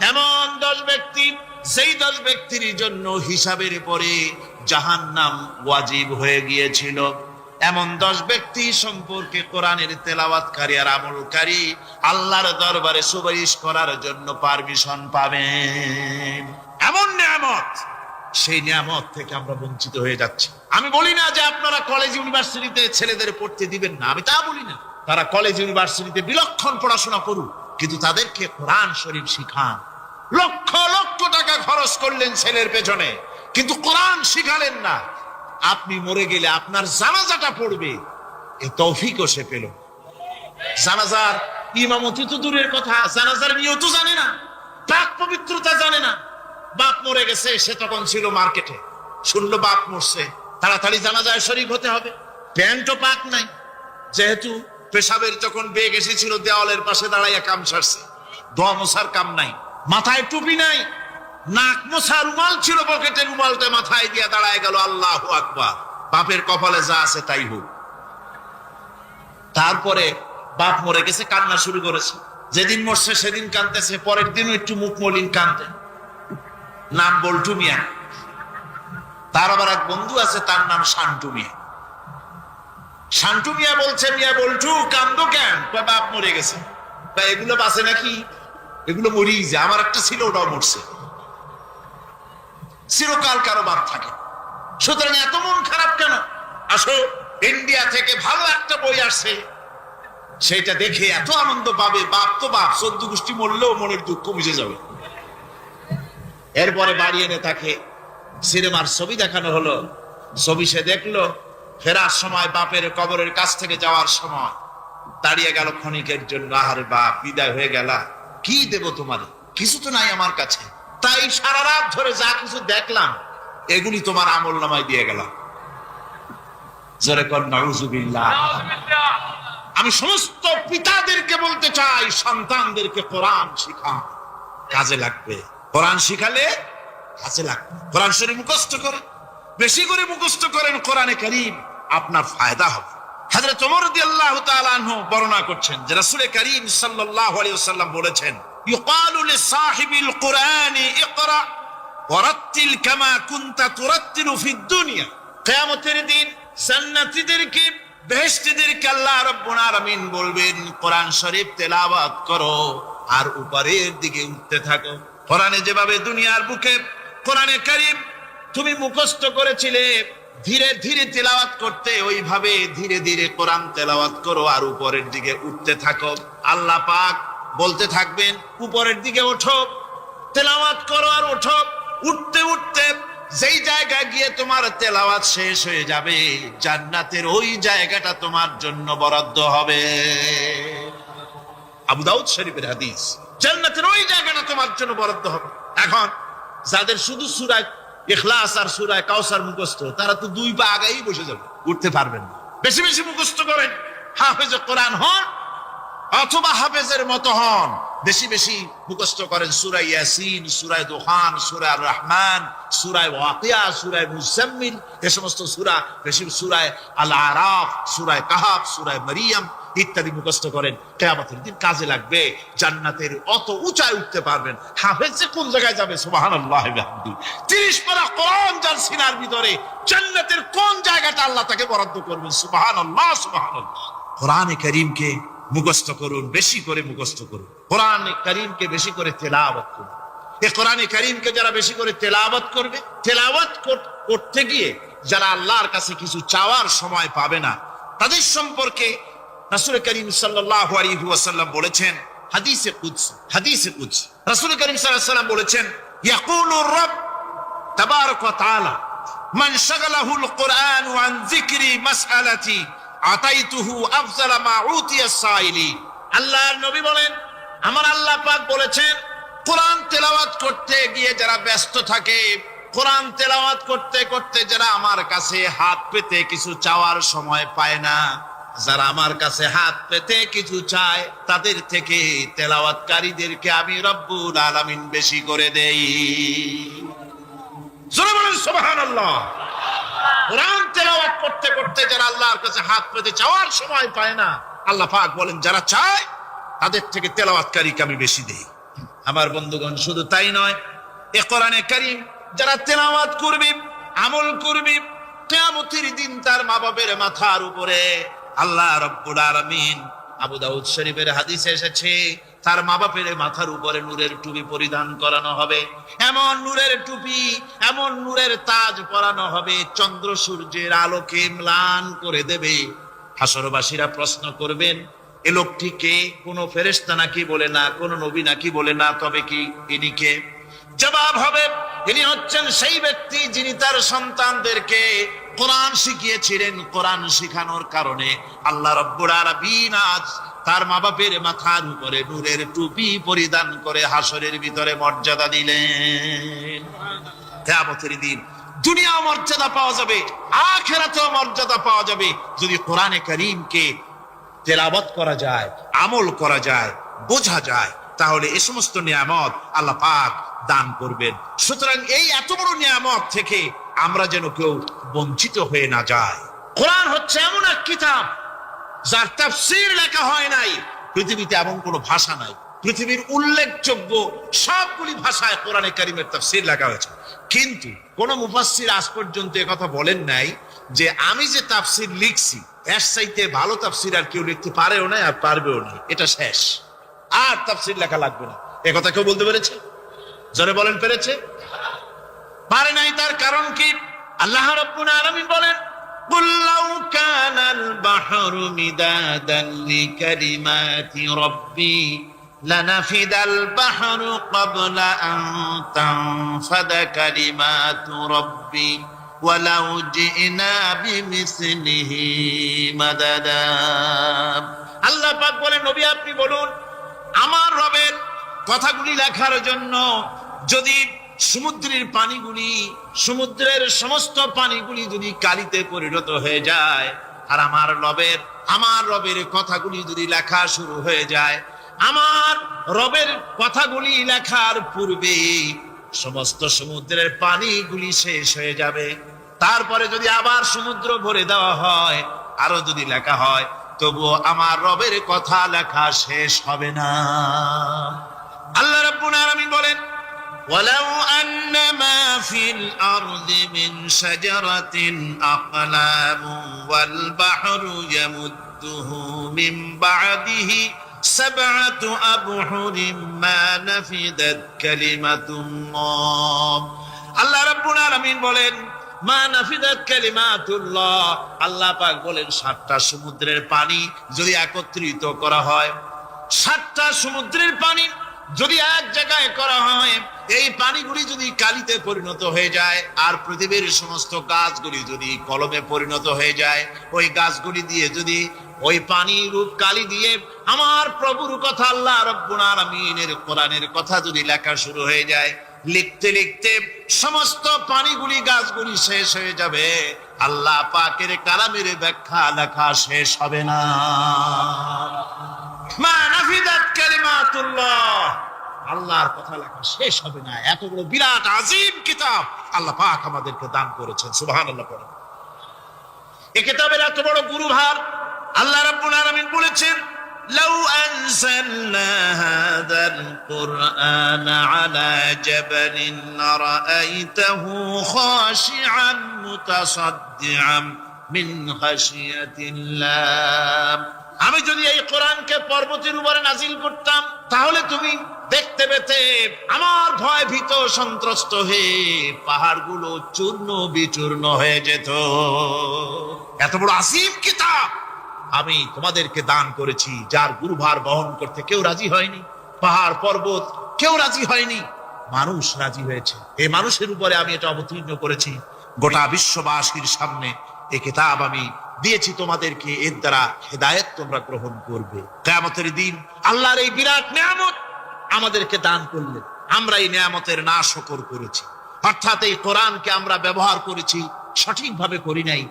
এমন 10 ব্যক্তি, যেই 10 ব্যক্তির জন্য হিসাবের পরে জাহান্নাম ওয়াজিব হয়ে গিয়েছিল, এমন 10 ব্যক্তি সম্পর্কে কোরআনের তেলাওয়াতকারী আর আমলকারী আল্লাহর দরবারে সুপারিশ করার জন্য পারমিশন পাবেন। এমন নিয়ামত, সেই নিয়ামত থেকে আমরা বঞ্চিত হয়ে যাচ্ছি। আমি বলি না যে আপনারা কলেজ ইউনিভার্সিটিতে ছেলেদের পড়তে দিবেন না, আমি তা বলি না। তারা কলেজ ইউনিভার্সিটিতে বিলক্ষণ পড়াশোনা করুক, কিন্তু তাদেরকে কোরআন শরীফ শিখান। লক্ষ লক্ষ টাকা খরচ করলেন ছেলের পেছনে, কিন্তু কোরআন শিখালেন না। আপনি মরে গেলে আপনার জানাজাটা পড়বে, এ তৌফিকও সে পেল। জানাজার ইমামতি তো দূরের কথা, জানাজার নিয়ত জানে না, পাক পবিত্রতা জানে না। বাপ মরে গেছে, সে তখন ছিল মার্কেটে, শুনলো বাপ মরছে, তাড়াতাড়ি জানাজায় শরীক হতে হবে। প্যান্টও পাক নাই, যেহেতু পেশাবের যখন বেগ এসেছিল দেওয়ালের পাশে দাঁড়াইয়া কাম সারছে, দোয়া মোছার কাম নাই, মাথায় টুপি নাই, নাক মোছা রুমাল ছিল পকেটে, রুমালটা মাথায় দিয়া দাঁড়ায় গেল, আল্লাহু আকবার। বাপের কপালে যা আছে তাই হোক। তারপরে বাপ মরে গেছে, কান্না শুরু করেছে। যেদিন মরছে সেদিন কাঁদতেছে, পরের দিনও একটু মুখ মলিন কাঁদতে। নাম বল্টু মিয়া। তার আবার এক বন্ধু আছে, তার নাম শান্টু মিয়া। শান্টু মিয়া বলছে, মিয়া বল্টু কান্দো কেন? বাপ মরে গেছে। এগুলো বাঁচে নাকি? এগুলো মরি যে, আমার একটা ছিল, ওটাও মরছে। চিরকাল কারো বাপ থাকে, সুতরাং এত মন খারাপ কেন? আসো, ইন্ডিয়া থেকে ভালো একটা বই আসছে, সেটা দেখে এত আনন্দ পাবে। বাপ তো বাপ, 14 গোষ্ঠী মরলেও মনের দুঃখ বুঝে যাবে। এরপরে বাড়ি এনে তাকে সিনেমার ছবি দেখানো হলো। ছবি সে দেখলো, ফেরার সময় বাপের কবরের কাছ থেকে যাওয়ার সময় দাঁড়িয়ে গেল ক্ষণিকের জন্য। আহারে বাপ, বিদায় হয়ে গেলা, কি দেব তোমার? কিছু তো নাই আমার কাছে, তাই সারা রাত ধরে যা কিছু দেখলাম এগুলি তোমার আমল নামায় দিয়ে গেলাম। জোরে কর নাউজুবিল্লাহ। আমি সমস্ত পিতাদেরকে বলতে চাই, সন্তানদেরকে কোরআন শিখা, কাজে লাগবে। কোরআন শিখালে কাজে লাগবে। কোরআন শরীফ মুখস্থ করেন, বেশি করে মুখস্থ করেন কোরআনে কারীম, আপনার ফায়দা হবে। হযরত ওমর রাদিয়াল্লাহু তাআলা আনহু বর্ণনা করছেন যে রাসূল কারীম সাল্লাল্লাহু আলাইহি ওয়াসাল্লাম বলেছেন, ইউকালু লিসাহিবিল কুরআনি ইকরা ওয়ারাত্তিল কামা কুনতা তুরাত্তিলু ফিদ দুনিয়া। কিয়ামতের দিন জান্নাতীদেরকে, বেহেশতীদেরকে আল্লাহ রাব্বুল আলামিন বলবেন, কোরআন শরীফ তেলাওয়াত করো আর উপরের দিকে উঠতে থাকো। কোরআনে যেভাবে দুনিয়ার বুকে কোরআনে কারীম তুমি মুখস্থ করেছিলে, ধীরে ধীরে তেলাওয়াত করতে, ওইভাবে ধীরে ধীরে কোরআন তেলাওয়াত করো আর উপরের দিকে উঠতে থাকো। আল্লাহ পাক বলতে থাকবেন উপরের দিকে ওঠো, তেলাওয়াত করো আর ওঠো। উঠতে উঠতে যেই জায়গায় গিয়ে তোমার তেলাওয়াত শেষ হয়ে যাবে, জান্নাতের ওই জায়গাটা তোমার জন্য বরাদ্দ হবে। আবু দাউদ শরীফের হাদিস, জান্নাতের ওই জায়গাটা তোমার জন্য বরাদ্দ হবে। এখন যাদের শুধু সূরা ইখলাস আর সূরা কাউসার মুখস্থ, তারা তো দুই পা আগাই বসে যাবে, উঠতে পারবেন না। বেশি বেশি মুখস্থ করেন, হাফেজে কোরআন হন অথবা হাফেজের মতো হন। বেশি বেশি মুখস্থ করেন সূরা ইয়াসিন, সূরা দুখান, সূরা আর রহমান, সূরা ওয়াকিয়া, সূরা মুজাম্মিল, এই সমস্ত সূরা, বেশি সূরা আল আরাফ, সূরা কাহাফ, সূরা মারিয়াম ইত্যাদি মুখস্থ করেন। কিয়ামতের দিন কাজে লাগবে। জান্নাতের অত উঁচায় উঠতে পারবেন। হাফেজ যে কোন জায়গায় যাবে, সুবহানাল্লাহি ওয়া বিহামদিহি, 30 পারা কোরআন যার সিনার ভিতরে, জান্নাতের কোন জায়গাটা আল্লাহ তাকে বরাদ্দ করবেন। সুবহানাল্লাহ, সুবহানাল্লাহ। কোরআনে কারীমকে মুখস্থ করুন, বেশি করে মুখস্থ করুন। কোরআনে কারীমকে বেশি করে তেলাওয়াত করুন। এই কোরআনে কারীমকে যারা বেশি করে তেলাওয়াত করবে, তেলাওয়াত করতে গিয়ে যারা আল্লাহর কাছে কিছু চাওয়ার সময় পাবে না, তাদের সম্পর্কে রাসূল করিম সাল্লাল্লাহু আলাইহি ওয়াসাল্লাম বলেছেন হাদিসে কুদসি, রাসূল করিম সাল্লাল্লাহু আলাইহি ওয়াসাল্লাম বলেছেন, ইয়াকুলুর রাbb তাবারাকা ওয়া তাআলা মান শাগালাহুল কুরআন আন যিকরি মাসআলাতি আতাইতুহু আফজালা মা উতিয়াস সাইলি। আল্লাহর নবী বলেন, আমার আল্লাহ পাক বলেছেন, কোরআন তেলাওয়াত করতে গিয়ে যারা ব্যস্ত থাকে, কোরআন তেলাওয়াত করতে করতে যারা আমার কাছে হাত পেতে কিছু চাওয়ার সময় পায় না, যারা আমার কাছে হাত পেতে কিছু চায়, তাদের থেকে তেলাওয়াতকারীদেরকে আমি রব্বুল আলামিন বেশি করে দেই। জোরে বলেন সুবহানাল্লাহ। কোরআন তেলাওয়াত করতে করতে যারা আল্লাহর কাছে হাত পেতে চাওয়ার সময় পায় না, আল্লাহ পাক বলেন যারা চায় তাদের থেকে তেলাওয়াতকারীকে আমি বেশি দেই। আমার বন্ধুগণ, শুধু তাই নয়, এ কোরআনে কারীম যারা তেলাওয়াত করবে, আমল করবে, কিয়ামতের দিন তার মা বাবার মাথার উপরে আল্লাহ রাব্বুল আলামিন, আবু দাউদ শরীফের হাদিসে এসেছে, তার মা বাপের মাথার উপরে নূরের টুপি পরিধান করানো হবে। এমন নূরের টুপি, এমন নূরের তাজ পরানো হবে, চন্দ্র সূর্যের আলোকে ম্লান করে দেবে। হাসরবাসীরা প্রশ্ন করবেন, এ লোকটি কে? কোন ফেরেশতা নাকি বলে না, কোন নবী নাকি বলে না, তবে কি ইনি কে? জবাব হবে, ইনি হচ্ছেন সেই ব্যক্তি যিনি তার সন্তানদেরকে কোরআন শিখিয়েছিলেন। কোরআন শিখানোর কারণে আল্লাহ রাব্বুল আলামিন আজ তার মা বাপের মাথার উপরে নূরের টুপি পরিধান করে হাসরের ভিতরে মর্যাদা দিলেন। কিয়ামতের দিন দুনিয়া মর্যাদা পাওয়া যাবে, আখিরাতেও মর্যাদা পাওয়া যাবে যদি কোরআনে কারীমকে তেলাওয়াত করা যায়, আমল করা যায়, বোঝা যায়, তাহলে এই সমস্ত নিয়ামত আল্লাহ পাক দান করবেন। সুতরাং এই এত বড় নিয়ামত থেকে আমরা যেন কেউ বঞ্চিত হয়ে না যায়। কোরআন হচ্ছে এমন এক কিতাব যার তাফসীর লেখা হয় নাই। পৃথিবীতে এমন কোনো ভাষা নাই, পৃথিবীর উল্লেখযোগ্য সবগুলি ভাষায় কোরআনে কারীমের তাফসীর লেখা হয়েছে, কিন্তু কোন মুফাসসির আজ পর্যন্ত একথা বলেন নাই যে আমি যে তাফসীর লিখছি এর চাইতে ভালো তাফসীর আর কেউ লিখতে পারেও না আর পারবেও না, এটা শেষ, আর তাফসীর লেখা লাগবে না। একথা কেউ বলতে পেরেছে? জোরে বলেন, পেরেছে? পারে নাই। তার কারণ কি? আল্লাহ রাব্বুল আলামিন বলেন, قُلْ لَوْ كَانَ الْبَحْرُ مِدَادًا لِكَلِمَاتِ رَبِّي لَنَفِدَ الْبَحْرُ قَبْلَ أَن تَنفَدَ كَلِمَاتُ رَبِّي وَلَوْ جِئْنَا بِمِثْلِهِ مَدَدًا। আল্লাহ পাক বলেন, নবী আপনি বলুন, আমার রবের কথাগুলি লেখার জন্য যদি সমুদ্রের পানিগুলি, সমুদ্রের সমস্ত পানিগুলি যদি কালিতে পরিণত হয়ে যায়, আর আমার রবের কথাগুলি যদি লেখা শুরু হয়ে যায়, আমার রবের কথাগুলি লেখার পূর্বে সমস্ত সমুদ্রের পানিগুলি শেষ হয়ে যাবে। তারপরে যদি আবার সমুদ্র ভরে দেওয়া হয়, আরো যদি লেখা হয়, তবুও আমার রবের কথা লেখা শেষ হবে না। আল্লাহ রাব্বুল আলামিন বলেন, وَلَوْ أَنَّ مَا فِي الْأَرْضِ مِنْ شَجَرَةٍ أَقْلَامٌ وَالْبَحْرُ يَمُدُّهُ مِنْ بَعْدِهِ سَبْعَةُ أَبْحُرٍ مَا نَفِدَتْ كَلِمَةُ اللَّهِ। আল্লাহ রাব্বুল আলামিন বলেন, মা নাফিদাত কালিমাতুল্লাহ। আল্লাহ পাক বলেন 7টা সমুদ্রের পানি যদি একত্রিত করা হয়, 7টা সমুদ্রের পানি যদি এক জায়গায় করা হয়, এই পানিগুলি যদি কালিতে পরিণত হয়ে যায়, আর পৃথিবীর সমস্ত গাছগুলি যদি কলমে পরিণত হয়ে যায়, ওই গাছগুলি দিয়ে যদি ওই পানি রূপ কালি দিয়ে আমার প্রভুর কথা আল্লাহ রাব্বুল আলামিনের কোরআনের কথা যদি লেখা শুরু হয়ে যায়, লিখতে লিখতে সমস্ত পানিগুলি গাছগুলি শেষ হয়ে যাবে, আল্লাহ পাকের কালামের ব্যাখ্যা লেখা শেষ হবে না। মা নাফিদাত কালিমাতুল্লাহ, আল্লাহর কথা লেখা শেষ হবে না। এত বড় বিরাট আযীম কিতাব আল্লাহ পাক আমাদেরকে দান করেছেন, সুবহানাল্লাহ পড়েন। এই কিতাবের এত বড় গুরুভার আল্লাহ রাব্বুল আলামিন বলেছেন, লাউ আনজালনা হাযাল কুরআন আলা জাবালিন রাআইতাহু খাশিআন মুতাসাদ্দিআন মিন খাশিয়াতিল্লাহ। আমি যদি এই কোরআনকে পর্বতের উপরে নাজিল করতাম, তাহলে তুমি দেখতে পেতে আমার ভয় ভীত সন্ত্রস্ত হয়ে পাহাড়গুলো চূর্ণ বিচূর্ণ হয়ে যেত। এত বড় আসীম কিতাব আমি তোমাদেরকে দান করেছি, যার গুরুভার বহন করতে কেউ রাজি হয়নি। পাহাড় পর্বত কেউ রাজি হয়নি, মানুষ রাজি হয়েছে। এই মানুষের উপরে আমি এটা অবতীর্ণ করেছি। গোটা বিশ্ববাসীর সামনে এই কিতাব আমি দিয়েছি তোমাদেরকে, এর দ্বারা হেদায়েত তোমরা গ্রহণ করবে। কিয়ামতের দিন আল্লাহর এই বিরাট নিয়ামত আমাদেরকে দান করলেন, আমরা এই নিয়ামতের নাশকর করেছি। অর্থাৎ এই কোরআনকে আমরা ব্যবহার করেছি, সঠিকভাবে করি নাই,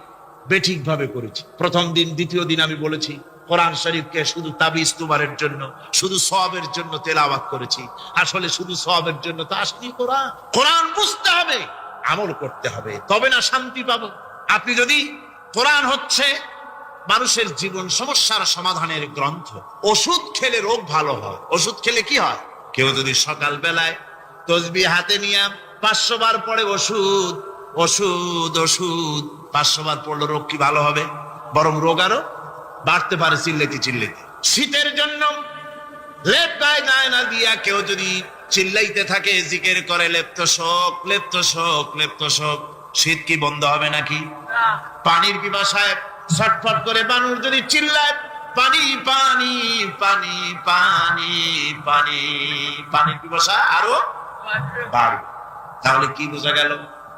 বেঠিকভাবে করেছি। প্রথম দিন দ্বিতীয় দিন আমি বলেছি কোরআন শরীফকে শুধু তাবিজ তুমারের জন্য, শুধু সওয়াবের জন্য তেলাওয়াত করেছি। আসলে শুধু সওয়াবের জন্য তো আসেনি কোরআন। কোরআন বুঝতে হবে, আমল করতে হবে, তবে না শান্তি পাবো। আপনি যদি কোরআন হচ্ছে মানুষের জীবন সমস্যার সমাধানের গ্রন্থ। ওষুধ খেলে রোগ ভালো হয়। ওষুধ খেলে কি হয়? কেউ যদি সকাল বেলায় তসবিহ হাতে নিয়ে 500 বার পড়ে ওষুধ ওষুধ ওষুধ, 500 বার পড়লে রোগ কি ভালো হবে? বরং রোগ আরো বাড়তে পারে চিল্লাতে চিল্লাতে। শীতের জন্য লেপ গায়ে গায়ে না দিয়া কেউ যদি চিল্লাইতে থাকে, জিকির করে লেপ্ত শোক লেপ্ত শোক লেপ্ত শোক, শীত কি বন্ধ হবে নাকি? পানির পিপাসায় ছটফট করে মানুষ যদি চিল্লায় পানি পানি পানি পানি পানি, পানির পিপাসা আরো বাড়বে। তাহলে কি বোঝা গেল?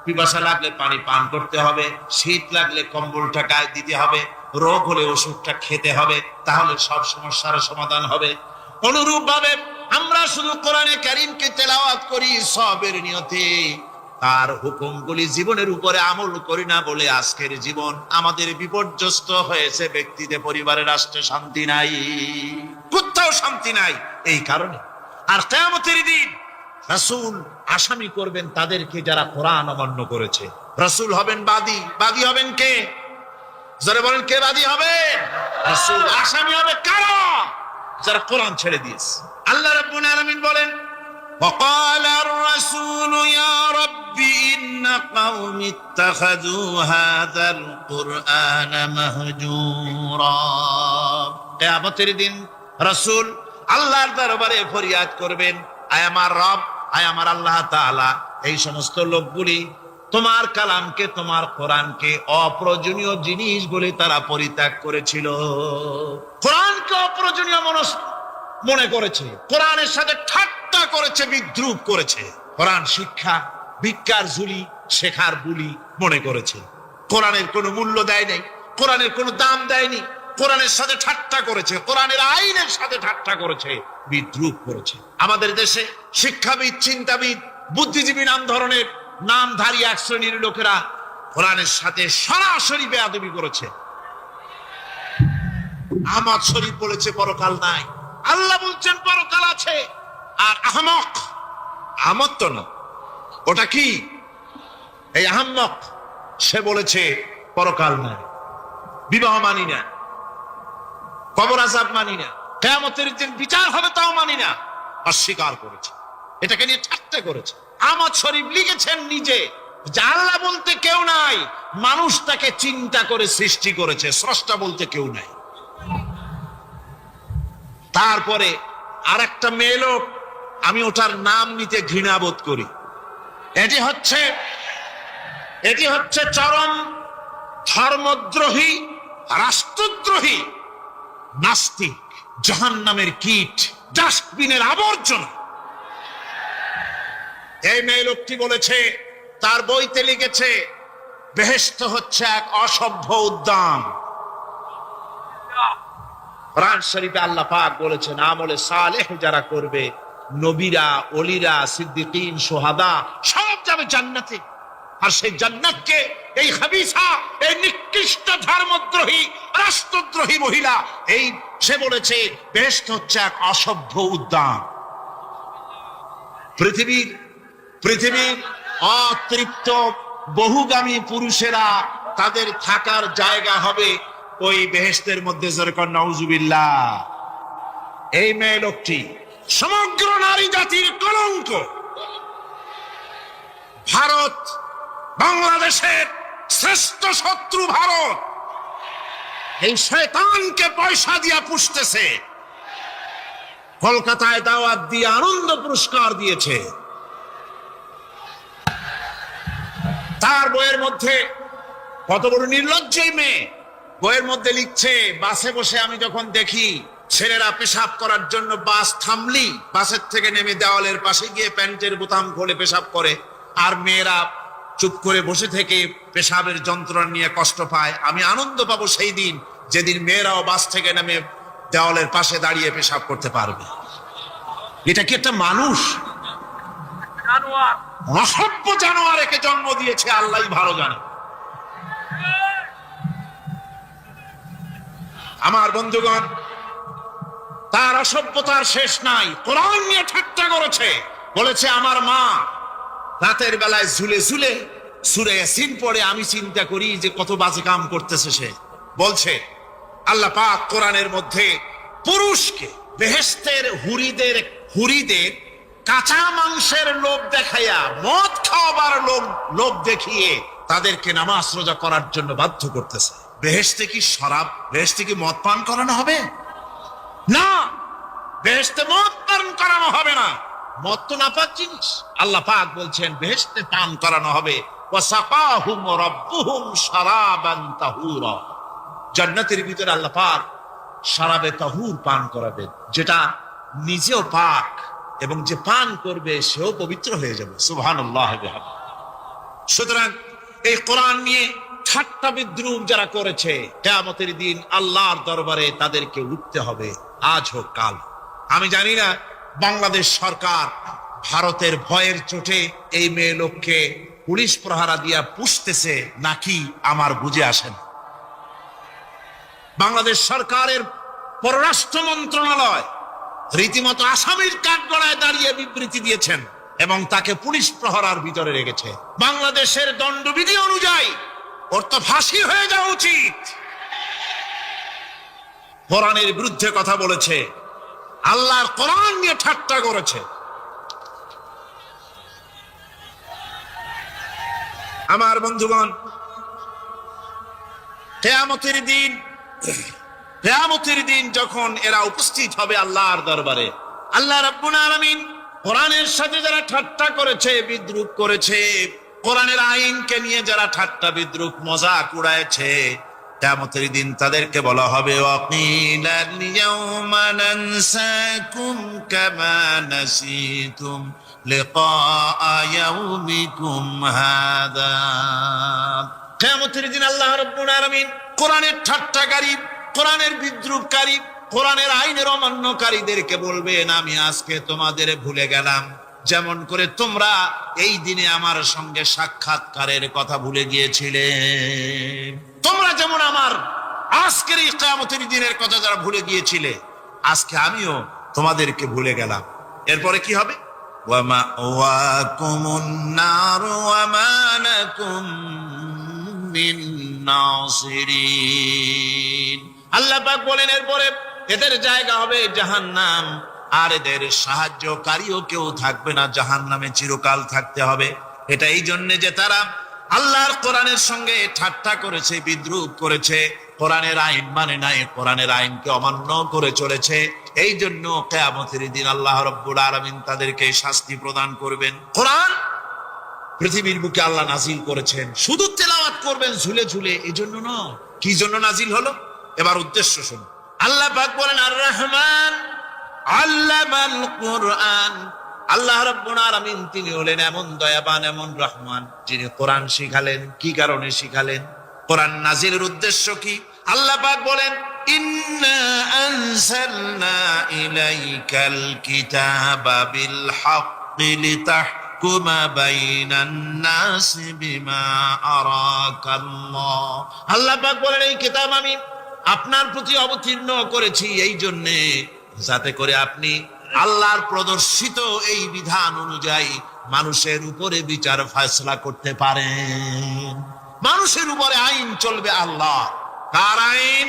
পিপাসা লাগলে পানি পান করতে হবে, শীত লাগলে কম্বলটা গায়ে দিতে হবে, রোগ হলে ওষুধটা খেতে হবে, তাহলে সব সমস্যার সমাধান হবে। অনুরূপ ভাবে আমরা শুধু কোরআনে কারীমকে তেলাওয়াত করি সওয়াবের নিয়তে, তার হুকুমগুলি জীবনের উপরে আমল করি না বলে আজকের জীবন আমাদের বিপর্যস্ত হয়েছে। ব্যক্তিতে, পরিবারে, রাষ্ট্রে শান্তি নাই, কোথাও শান্তি নাই এই কারণে। আর কিয়ামতের দিন রাসূল আসামি করবেন তাদেরকে যারা কোরআন অমান্য করেছে। রাসূল হবেন বাদী। বাদী হবেন কে? যারা বলেন কে বাদী হবেন? রাসূল। আসামি হবে কারা? যারা কোরআন ছেড়ে দিয়েছে। আল্লাহ রাব্বুল আলামিন বলেন, وقال الرسول يا رب إن قومي اتخذوا هذا القرآن مهجورا। কিয়ামতের দিন রাসূল আল্লাহর দরবারে ফরিয়াদ করবেন, আয় আমার রব, আয় আমার আল্লাহ তাআলা, এই সমস্ত লোকগুলি তোমার কালামকে, তোমার কোরআনকে অপ্রয়োজনীয় জিনিস বলে তারা পরিত্যাগ করেছিল। কোরআনকে অপ্রয়োজনীয় মনে করেছে, কোরআনের সাথে ঠাট্টা করেছে, বিদ্রুপ করেছে। কোরআন শিক্ষা ভিক্ষার ঝুলি, শেখার বুলি মনে করেছে। কোরআনের কোনো মূল্য দেয় নাই, কোরআনের কোনো দাম দেয়নি। কোরআনের সাথে ঠাট্টা করেছে, কোরআনের আইনের সাথে ঠাট্টা করেছে, বিদ্রুপ করেছে। আমাদের দেশে শিক্ষাবিদ, চিন্তাবিদ, বুদ্ধিজীবী নাম ধরনের নামধারী এক শ্রেণীর লোকেরা কোরআনের সাথে সরাসরি বেয়াদবি করেছে। আহমদ শরীফ বলেছে পরকাল নাই, আল্লাহ বলছেন পরকাল আছে। আর আহমক, আহমদ তো না, ওটা কি? এই আহমক, সে বলেছে পরকাল নাই, বিবাহ মানি না, কবর আযাব মানি না, কিয়ামতের দিন বিচার হবে তাও মানি না, অস্বীকার করেছে। এটাকে নিয়ে ঠাট্টা করেছে। আহমদ শরীফ লিখেছেন নিজে যে আল্লাহ বলতে কেউ নাই, মানুষ তাকে চিন্তা করে সৃষ্টি করেছে, স্রষ্টা বলতে কেউ নাই। তারপরে আর একটা মেয়ে লোক, আমি ওটার নাম নিতে ঘৃণা বোধ করি, এটি হচ্ছে এটি হচ্ছে চরম ধর্মদ্রোহী, রাষ্ট্রদ্রোহী, নাস্তিক, জাহান্নামের কীট, ডাস্টবিনের আবর্জনা। এই মেয়ে লোকটি বলেছে, তার বইতে লিখেছে, বেহেশত হচ্ছে এক অসভ্য উদ্যান। কোরআন শরীফে আল্লাহ পাক বলেছেন, আমলে সালেহ যারা করবে, নবীরা, ওলিরা, সিদ্দিকীন, শুহাদা সব যাবে জান্নাতে। আর সেই জান্নাতকে এই খাবিসা, এই নিকৃষ্ট ধর্মদ্রোহী, রাষ্ট্রদ্রোহী মহিলা, এই সে বলেছে বেহেশত হচ্ছে এক অসভ্য উদ্যান। পৃথিবীর অতৃপ্ত বহুগামী পুরুষেরা তাদের থাকার জায়গা হবে ওই বেহেশতের মধ্যে। যেরকম নাউজুবিল্লাহ। এই মেয়ে লোকটি সমগ্র নারী জাতির কলঙ্ক। ভারত, বাংলাদেশের শ্রেষ্ঠ শত্রু ভারত, এই শয়তানকে পয়সা দিয়া পুষতেছে। কলকাতায় দাওয়াত দিয়ে আনন্দ পুরস্কার দিয়েছে। তার বইয়ের মধ্যে, কত বড় নির্লজ্জ মেয়ে, বইয়ের মধ্যে লিখছে, বাসে বসে আমি যখন দেখি ছেলেরা পেশাব করার জন্য বাস থামলি বাসের থেকে নেমে দেওয়ালের পাশে গিয়ে প্যান্টের বোতাম খুলে পেশাব করে, আর মেয়েরা চুপ করে বসে থেকে পেশাবের যন্ত্রণা নিয়ে কষ্ট পায়, আমি আনন্দ পাবো সেই দিন যেদিন মেয়েরাও বাস থেকে নেমে দেওয়ালের পাশে দাঁড়িয়ে পেশাব করতে পারবে। এটা কি একটা মানুষ? অসভ্য জানোয়ার একে জন্ম দিয়েছে, আল্লাহই ভালো জানে। আমার বন্ধুগণ, তার অসভ্যতার শেষ নাই। কোরআন নিয়ে ঠাট্টা করেছে, বলেছে আমার মা রাতের বেলায় ঝুলে ঝুলে সূরা ইয়াসিন পড়ে, আমি চিন্তা করি যে কত বাজে কাম করতেছে সে। বলছে আল্লাহ পাক কোরআনের মধ্যে পুরুষকে বেহেশতের হুরিদের কাঁচা মাংসের লোভ দেখাইয়া, মদ খাওয়াবার লোভ দেখিয়ে তাদেরকে নামাজ রোজা করার জন্য বাধ্য করতেছে। বেহেশতে কি শরাব, বেহেশতে কি মদ পান করানো হবে? না, বেহেশতে মদ পান করানো হবে না। মদ তো নাপাক জিনিস। আল্লাহ পাক বলছেন বেহেশতে পান করানো হবে। ওয়াসাকাহুম রাব্বুহুম শারাবান তাহুরা। জান্নাতের ভিতরে আল্লাহ পাক শারাবে তাহুর পান করাবেন, যেটা নিজেও পাক এবং যে পান করবে সেও পবিত্র হয়ে যাবে। সুবহানাল্লাহ। সুতরাং এই কোরআন নিয়ে ঠাট্টা বিদ্রুপ যারা করেছে, কিয়ামতের দিন আল্লাহর দরবারে তাদেরকে উঠতে হবে, আজ হোক কাল। আমি জানি না বাংলাদেশ সরকার ভারতের ভয়ের চোটে এই মেয়ে লোককে পুলিশ প্রহারা দিয়া পুষতেছে নাকি আমার বুঝে আসে না। বাংলাদেশ সরকারের পররাষ্ট্র মন্ত্রণালয় রীতিমতো আসামির কাঠগড়ায় দাঁড়িয়ে বিবৃতি দিয়েছেন এবং তাকে পুলিশ প্রহরার ভিতরে রেখেছে। বাংলাদেশের দণ্ডবিধি অনুযায়ী ওর তো ফাঁসি হয়ে যাওয়া উচিত। কোরআনের বিরুদ্ধে কথা বলেছে, আল্লাহর কোরআন নিয়ে ঠাট্টা করেছে। আমার বন্ধুগণ, কিয়ামতের দিন যখন এরা উপস্থিত হবে আল্লাহর দরবারে, আল্লাহ রাব্বুল আলামিন কোরআনের সাথে যারা ঠাট্টা করেছে, বিদ্রুপ করেছে, কোরআনের আইনকে নিয়ে যারা ঠাট্টা বিদ্রুপ মজাক উড়াইছে, কিয়ামতের দিন তাদেরকে বলা হবে ওয়াকিলাল ইয়াউমা নানসাকুম কামা নাসিতুম লিকা ইয়াউমিকুম হাদা। কিয়ামতের দিন আল্লাহ রাব্বুল আলামিন কোরআনের ঠাট্টাকারী, কোরআনের বিদ্রুপকারী, কোরআনের আইনের অমান্যকারীদেরকে বলবেন, আমি আজকে তোমাদের ভুলে গেলাম, যেমন করে তোমরা এই দিনে আমার সঙ্গে সাক্ষাৎকারের কথা ভুলে গিয়েছিলে। তোমরা যেমন আমার আজকের এই কিয়ামতের দিনের কথা যারা ভুলে গিয়েছিলে, আজকে আমিও তোমাদেরকে ভুলে গেলাম। এরপরে কি হবে? ওয়ামাওয়াকুমুন নার ওয়ামা লাকুম মিন নাসিরিন। আল্লাহ পাক বলেন এরপরে এদের জায়গা হবে জাহান্নাম, আর এদের সাহায্যকারীও কেউ থাকবে না, জাহান্নামে চিরকাল থাকতে হবে। এটা এই জন্য যে তারা আল্লাহর কোরআনের সঙ্গে ঠাট্টা করেছে, বিদ্রুপ করেছে, কোরআনের আইন মানে নাই, কোরআনের আইনকে অমান্য করে চলেছে। এই জন্য কিয়ামতের দিন আল্লাহ রাব্বুল আলামিন তাদেরকে শাস্তি প্রদান করবেন। কোরআন পৃথিবীর বুকে আল্লাহ নাজিল করেছেন। শুধু তেলাওয়াত করবেন ঝুলে ঝুলে, এজন্য নয়। কি জন্য নাজিল হলো? এবার উদ্দেশ্য শুনুন। আল্লাহ পাক বলেন, আর রহমান আল্লামাল কুরআন। আল্লাহ রাব্বুল আলামিন তিনি হলেন এমন দয়াবান, এমন রহমান, যিনি কোরআন শিখালেন। কি কারণে শিখালেন? কোরআন নাজিলের উদ্দেশ্য কি? আল্লাহ পাক বলেন, ইন্না আনসালনা ইলাইকাল কিতাবা বিল হাক্কি লিতাহকুমা বাইনান নাসি বিমা আরাকাল্লাহ। আল্লাহ পাক বলেন, এই কিতাব আমি আপনার প্রতি অবতীর্ণ করেছি এই জন্যে যাতে করে আপনি আল্লাহর প্রদর্শিত এই বিধান অনুযায়ী মানুষের উপরে বিচার ফয়সালা করতে পারেন। মানুষের উপরে আইন চলবে আল্লাহ। কার আইন?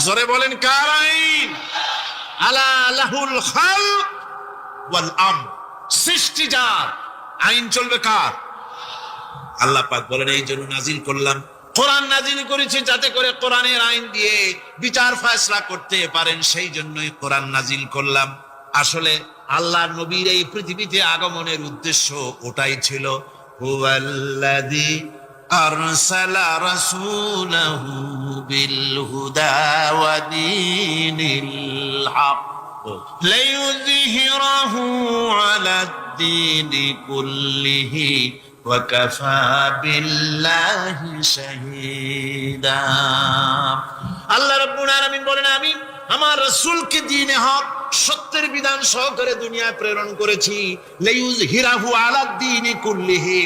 জোরে বলেন, কার আইন? আলা লাহুল খালক ওয়াল আমর। সৃষ্টি যার, আইন চলবে কার? আল্লাহ পাক বলেন, এই জন্য নাজিল করলাম, কোরআন নাজিল করেছি যাতে করে কোরআনের আইন দিয়ে বিচার ফয়সালা করতে পারেন। সেই জন্যই কোরআন নাজিল করলাম। আসলে আল্লাহর নবীর এই পৃথিবীতে আগমনের উদ্দেশ্য ওটাই ছিল। হুয়াল্লাযী আরসালা রাসূলাহু বিল হুদা ওয়া দীনিল হক লিইয়ুযহিরাহু আলাদ-দীনি কুল্লিহি ওয়া কাফা বিল্লাহি শাহীদা। আল্লাহ রাব্বুল আলামিন বলেন, আমি আমার রাসূলকে দ্বীনে হক, সত্যের বিধান সহকারে দুনিয়ায় প্রেরণ করেছি। লিইয়ুযহিরাহু আলাদ-দীনি কুল্লিহি,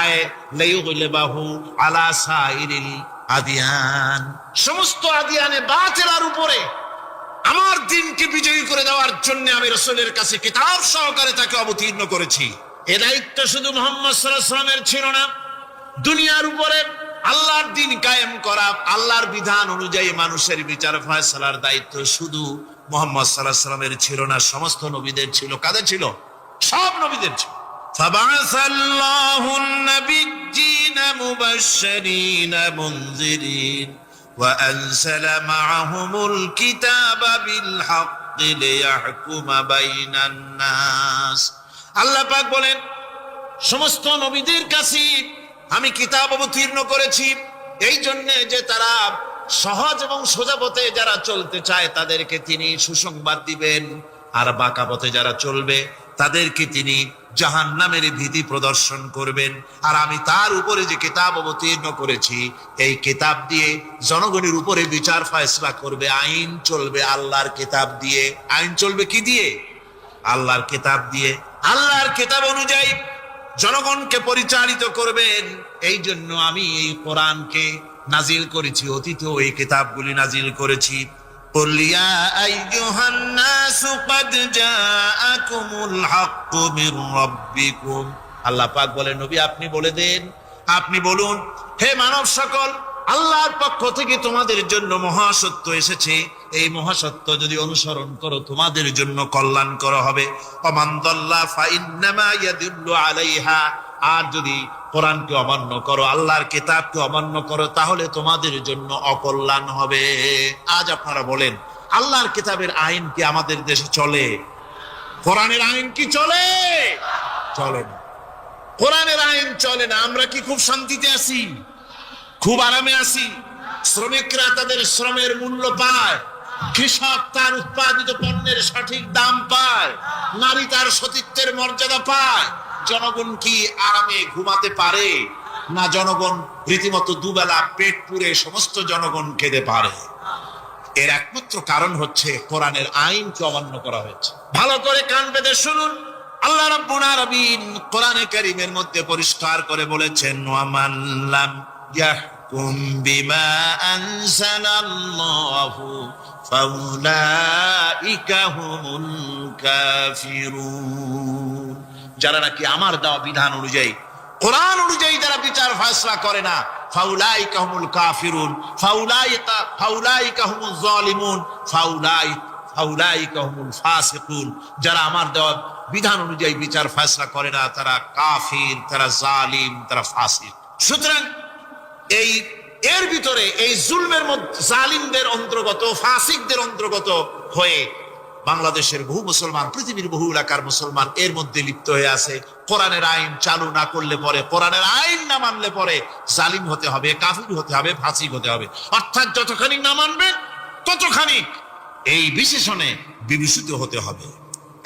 আয় লিইয়ুগলিবাহু আলা সাইরিল আদিয়ান। সমস্ত আদিয়ানে বাতিলের উপরে আমার দ্বীনকে বিজয়ী করে দেওয়ার জন্য আমি রাসূলের কাছে কিতাব সহকারে তাকে অবতীর্ণ করেছি। এ দায়িত্ব শুধু মুহাম্মদ সাল্লাল্লাহু আলাইহি ওয়াসাল্লামের ছিল না, দুনিয়ার উপরে আল্লাহর দ্বীন কায়েম করা, আল্লাহর বিধান অনুযায়ী মানুষের বিচার ফয়সালার দায়িত্ব শুধু মুহাম্মদ সাল্লাল্লাহু আলাইহি ওয়াসাল্লামের ছিল না, সমস্ত নবীদের ছিল। কাদের ছিল? সব নবীদের ছিল। ফাবাআসাল্লাহুন নাবিয়্যিনা মুবাশশিরিনা মুনযিরিন ওয়া আনসালা মাআহুমুল কিতাবা বিল হাক্কি লিয়াহকুমা বাইনান নাস। আল্লাহ পাক বলেন, সমস্ত নবীদের কাছে আমি কিতাব অবতীর্ণ করেছি এই জন্যে যে তারা সহজ এবং সোজা পথে যারা চলতে চায় তাদেরকে তিনি সুসংবাদ দিবেন, আর বাঁকা পথে যারা চলবে তাদেরকে তিনি জাহান্নামের ভীতি প্রদর্শন করবেন। আর আমি তার উপরে যে কিতাব অবতীর্ণ করেছি, এই কিতাব দিয়ে জনগণের উপরে বিচার ফয়সালা করবে। আইন চলবে আল্লাহর কিতাব দিয়ে। আইন চলবে কি দিয়ে? আল্লাহর কিতাব দিয়ে। আল্লাহর কিতাব অনুযায়ী জনগণকে পরিচালিত করবেন। এই জন্য আমি এই কোরআনকে নাজিল করেছি, অতীতেও এই কিতাবগুলি নাজিল করেছি। কুল ইয়া আইয়ুহান নাসু ক্বাদ জাআকুমুল হাক্কু মির রাব্বিকুম। আল্লাহ পাক বলেন, নবী আপনি বলে দেন, আপনি বলুন, হে মানব সকল, আল্লাহর পক্ষ থেকে তোমাদের জন্য মহাসত্য এসেছে। এই মহাসত্য যদি অনুসরণ করো তোমাদের জন্য কল্যাণকর হবে। ওমান দাল্লা ফাইন্নামা ইয়াদুল্লু আলাইহা। আর যদি কোরআনকে অমান্য করো, আল্লাহর কিতাবকে অমান্য করো, তাহলে তোমাদের জন্য অকল্যাণ হবে। আজ আপনারা বলেন, আল্লাহর কিতাবের আইন কি আমাদের দেশে চলে? কোরআনের আইন কি চলে? চলে না। কোরআনের আইন চলে না। আমরা কি খুব শান্তিতে আছি? খুব আরামে আছি? শ্রমিকরা তাদের শ্রমের মূল্য পায়, কৃষক তার উৎপাদিত পণ্যের সঠিক দাম পায়, নারী তার সতীত্বের মর্যাদা পায়। জনগণ কি আরামে ঘুমাতে পারে? না, জনগণ রীতিমতো দুবেলা পেট পুরে সমস্ত জনগণ খেতে পারে। এর একমাত্র কারণ হচ্ছে কোরআনের আইনকে অমান্য করা হয়েছে। ভালো করে কান পেতে শুনুন। আল্লাহ রাব্বুল আলামিন কোরআনে কারীমের মধ্যে পরিষ্কার করে বলেছেন, ওয়া মান লাম ইয়াহকুম বিমা আনজালাল্লাহু ফাউলাইকা হুমুল কাফিরুন। যারা নাকি আমার দেওয়া বিধান অনুযায়ী, কোরআন অনুযায়ী যারা বিচার ফয়সালা করে না, ফাউলাইকা হুমুল কাফিরুন, ফাউলাইকা হুমুজ জালিমুন, ফাউলাইকা হুমুল ফাসিকুন। যারা আমার দেওয়া বিধান অনুযায়ী বিচার ফয়সালা করে না, তারা কাফির, তারা জালিম, তারা ফাসিক। সুতরাং এর ভিতরে এই জুলমের মধ্যে জালিমদের অন্তর্গত, ফাসিকদের অন্তর্গত হয়ে বাংলাদেশের বহু মুসলমান, পৃথিবীর বহু এলাকার মুসলমান এর মধ্যে লিপ্ত হয়ে আছে। কোরআনের আইন চালু না করলে পরে, কোরআনের আইন না মানলে পরে জালিম হতে হবে, কাফির হতে হবে, ফাসিক হতে হবে। অর্থাৎ যতখানি না মানবেন ততখানি এই বিশেষণে বিভূষিত হতে হবে।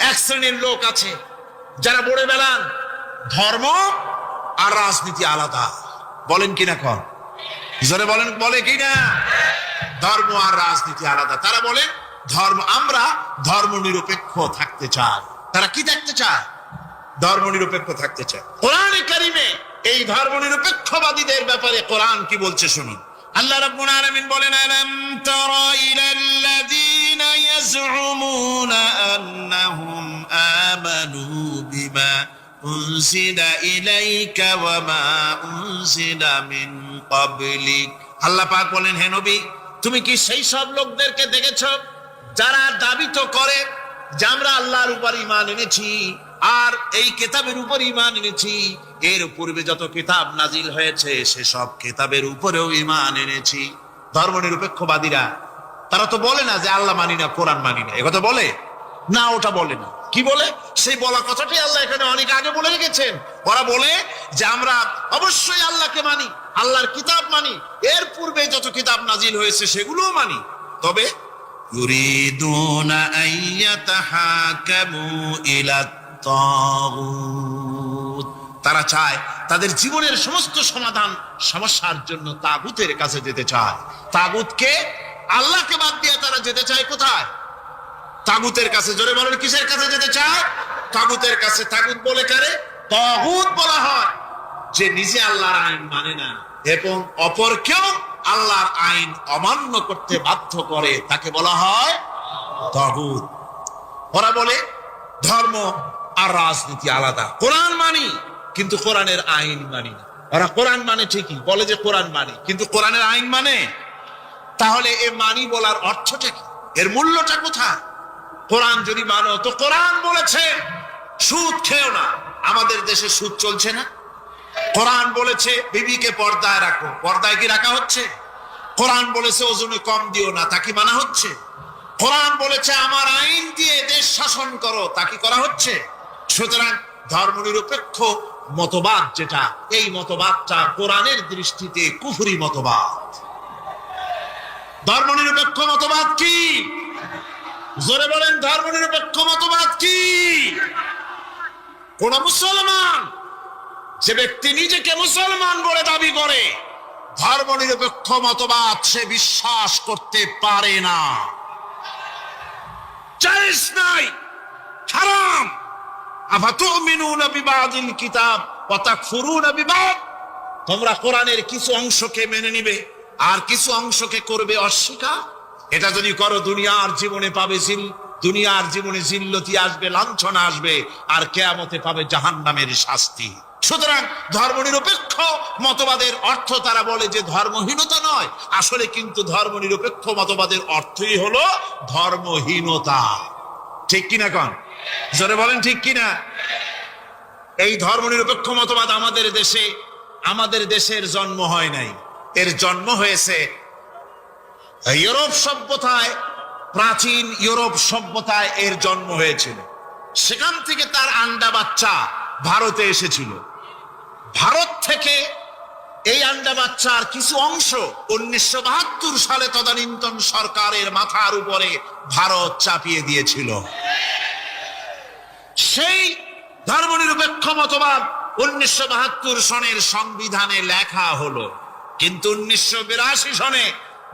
এক শ্রেণীর লোক আছে যারা বলে বেড়ান ধর্ম আর রাজনীতি আলাদা। বলেন কিনা কন, জোরে বলেন, বলে কিনা? ধর্ম আর রাজনীতি আলাদা। তারা বলে আমরা ধর্ম নিরপেক্ষ থাকতে চাই। তারা কি থাকতে চায়? ধর্ম নিরপেক্ষ থাকতে চায়। কোরআনে কারিমে এই ধর্ম নিরপেক্ষবাদীদের ব্যাপারে কোরআন কি বলছে শুনুন। আল্লাহ রাব্বুল আলামিন বলেন, আলাম তারা ইলাল্লাযীনা ইয়াজউমুনা আন্নাহুম আমানু বিমা উনজিলা ইলাইকা ওয়া মা উনজিলা মিন ক্বাবলিক। আল্লাহ পাক বলেন, হে নবী, তুমি কি সেই সব লোকদেরকে দেখেছো যারা দাবি তো করে যে আমরা আল্লাহর উপর ঈমান এনেছি আর এই কিতাবের উপর ঈমান এনেছি, এর পূর্বে যত কিতাব নাজিল হয়েছে সেসব কিতাবের উপরেও ঈমান এনেছি। ধর্ম নিরপেক্ষবাদীরা তারা তো বলে না যে আল্লাহ মানি না, কোরআন মানি না, একথা বলে না, ওটা বলে না। কি বলে? সেই বলা কথাটাই আল্লাহ এখানে অনেক আগে বলে রেখেছেন। ওরা বলে যে আমরা অবশ্যই আল্লাহকে মানি, আল্লাহর কিতাব মানি, এর পূর্বে যত কিতাব নাজিল হয়েছে সেগুলোও মানি, তবে ইউরিদুনা আইয়াতাহাকামু ইলাত তাগুত, তারা চায় তাদের জীবনের সমস্ত সমাধান সমস্যার জন্য তাগুতের কাছে যেতে চায়। তাগুতকে, আল্লাহকে বাদ দিয়ে তারা যেতে চায় কোথায়? তাগুতের কাছে। জোরে বলেন, কিসের কাছে যেতে চায়? তাগুতের কাছে। তাগুত বলে কারে? তাগুত বলা হয় যে নিজে আল্লাহর আইন মানে না এবং অপরকেও আল্লাহর আইন অমান্য করতে বাধ্য করে, তাকে বলা হয় তাগুত। ওরা বলে ধর্ম আর রাজনীতি আলাদা। কোরআন মানি কিন্তু কোরআনের আইন মানি না। ওরা কোরআন মানে ঠিকই, বলে যে কোরআন মানি, কিন্তু কোরআনের আইন মানে। তাহলে এ মানি বলার অর্থটা কি? এর মূল্যটা কোথায়? কোরআন যদি মানো তো কোরআন বলেছে সুদ খেও না, আমাদের দেশে সুদ চলছে না। কোরআন বলেছে বিবিকে পর্দায় রাখো, পর্দায় কি রাখা হচ্ছে? কোরআন বলেছে ওজনে কম দিও না, তা কি মানা হচ্ছে? কোরআন বলেছে আমার আইন দিয়ে দেশ শাসন করো, তা কি করা হচ্ছে? সুতরাং ধর্ম নিরপেক্ষ মতবাদ যেটা, এই মতবাদটা কোরআনের দৃষ্টিতে কুফরি মতবাদ। ধর্ম নিরপেক্ষ মতবাদ কি? জোরে বলেন, ধর্ম নিরপেক্ষ মতবাদ কি? কোন মুসলমান, যে ব্যক্তি নিজেকে মুসলমান বলে দাবি করে, ধর্ম নিরপেক্ষ মতবাদ সে বিশ্বাস করতে পারে না, জায়েজ নাই, হারাম। আফাতুমিনুনা বিবাদিল কিতাব ওয়া তাকফুরুনা বিবাদ, তোমরা কোরআনের কিছু অংশকে মেনে নিবে আর কিছু অংশকে করবে অস্বীকার। এটা যদি করো দুনিয়ার জীবনে পাবে দুনিয়ার জীবনে জিল্লতি আসবে, লাঞ্ছনা আসবে, আর কিয়ামতে পাবে জাহান্নামের শাস্তি। সুতরাং ধর্ম নিরপেক্ষ মতবাদের অর্থ তারা বলে যে ধর্মহীনতা নয়, আসলে কিন্তু ধর্ম নিরপেক্ষ মতবাদের অর্থই হলো ধর্মহীনতা। ঠিক কিনা কন? জোরে বলেন ঠিক কিনা? এই ধর্ম নিরপেক্ষ মতবাদ আমাদের দেশের জন্ম হয় নাই, এর জন্ম হয়েছে ইউরোপ সভ্যতায়। প্রাচীন ইউরোপ সভ্যতায় এর জন্ম হয়েছিল, সেখান থেকে তার আন্ডা বাচ্চা ভারতে এসেছিল। ভারত থেকে এই আন্ডা বাচ্চার কিছু অংশ 1972 সালে তদানীন্তন সরকারের মাথার উপরে ভারত চাপিয়ে দিয়েছিল। সেই ধর্মনিরপেক্ষ মতবাদ 1972 সনের সংবিধানে লেখা হলো, কিন্তু 1982 সনে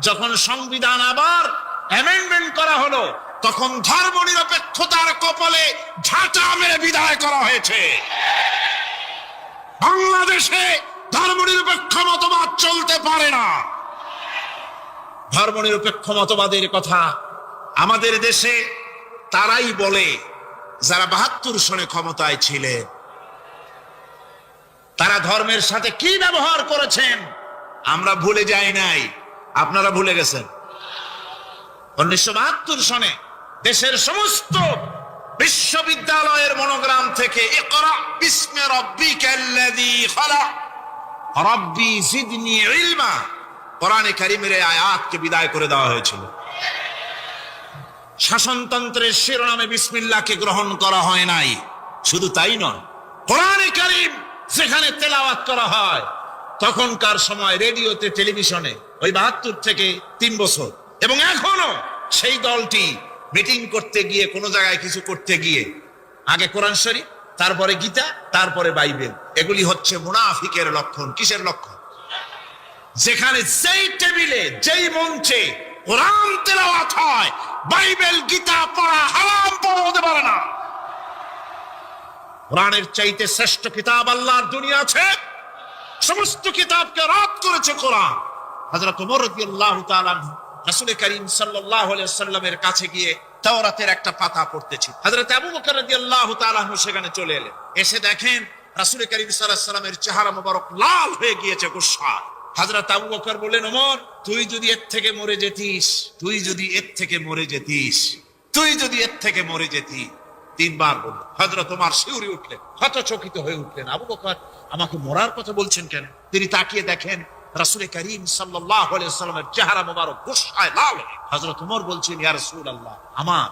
যখন সংবিধান আবার অ্যামেন্ডমেন্ট করা হলো, তখন ধর্মনিরপেক্ষতার কপালে ঝাঁটা মেরে বিদায় করা হয়েছে। বাংলাদেশে ধর্মনিরপেক্ষ মতবাদ চলতে পারে না। ধর্মনিরপেক্ষ মতবাদের কথা আমাদের দেশে তারাই বলে যারা 72 সনে ক্ষমতায় ছিলেন। তারা ধর্মের সাথে কি ব্যবহার করেছেন আমরা ভুলে যাই নাই, আপনারা ভুলে গেছেন। 1972 সনে দেশের সমস্ত বিশ্ববিদ্যালয়ের মনোগ্রাম থেকে ইকরা বিসমি রাব্বিকাল্লাযী খালাক রাব্বি জিদনি ইলমা, কোরআনে কারীমের আয়াতকে বিদায় করে দেওয়া হয়েছিল। শাসনতন্ত্রের শিরোনামে বিসমিল্লাহকে গ্রহণ করা হয় নাই। শুধু তাই নয়, কোরআনে কারীম যেখানে তেলাওয়াত করা হয় তখনকার সময় রেডিওতে, টেলিভিশনে, ওই 72 থেকে 3 বছর, এবং এখনো সেই দলটি মিটিং করতে গিয়ে, কোন জায়গায় কিছু করতে গিয়ে আগে কোরআন শরীফ, তারপরে গীতা, তারপরে বাইবেল। এগুলি হচ্ছে মুনাফিকের লক্ষণ। কিসের লক্ষণ? যেখানে যেই টেবিলে, যেই মঞ্চে কোরআন তেলাওয়াত হয়, বাইবেল, গীতা পড়া হারাম, পড়া হতে পারে না। কোরআনের চাইতে শ্রেষ্ঠ কিতাব আল্লাহর দুনিয়া আছে? সমস্ত কিতাবকে রদ করেছে কোরআন। হযরত ওমর রাদিয়াল্লাহু তাআলা রাসূল করিম সাল্লাল্লাহু আলাইহি ওয়াসাল্লামের কাছে গিয়ে তাওরাতের একটা পাতা পড়তেছি। হযরত আবু বকর রাদিয়াল্লাহু তাআলা সেখানে চলে এলেন। এসে দেখেন রাসূল করিম সাল্লাল্লাহু আলাইহি ওয়াসাল্লামের চেহারা মোবারক লাল হয়ে গিয়েছে গুসায়। হযরত আবু বকর বললেন, ওমর, তুই যদি এর থেকে মরে যেতিস, তুই যদি এর থেকে মরে যেতিস, তুই যদি এর থেকে মরে যেতি। 3 বার বলল। হযরত ওমর শিউরে উঠলেন, হতচকিত হয়ে উঠলেন। আবু বকর আমাকে মরার কথা বলছেন কেন? তিনি তাকিয়ে দেখেন রাসূল করিম সাল্লাল্লাহু আলাইহি ওয়াসাল্লামের চেহারা মোবারক গুসায় লাল। হযরত ওমর বলছেন, ইয়া রাসূলুল্লাহ, আমার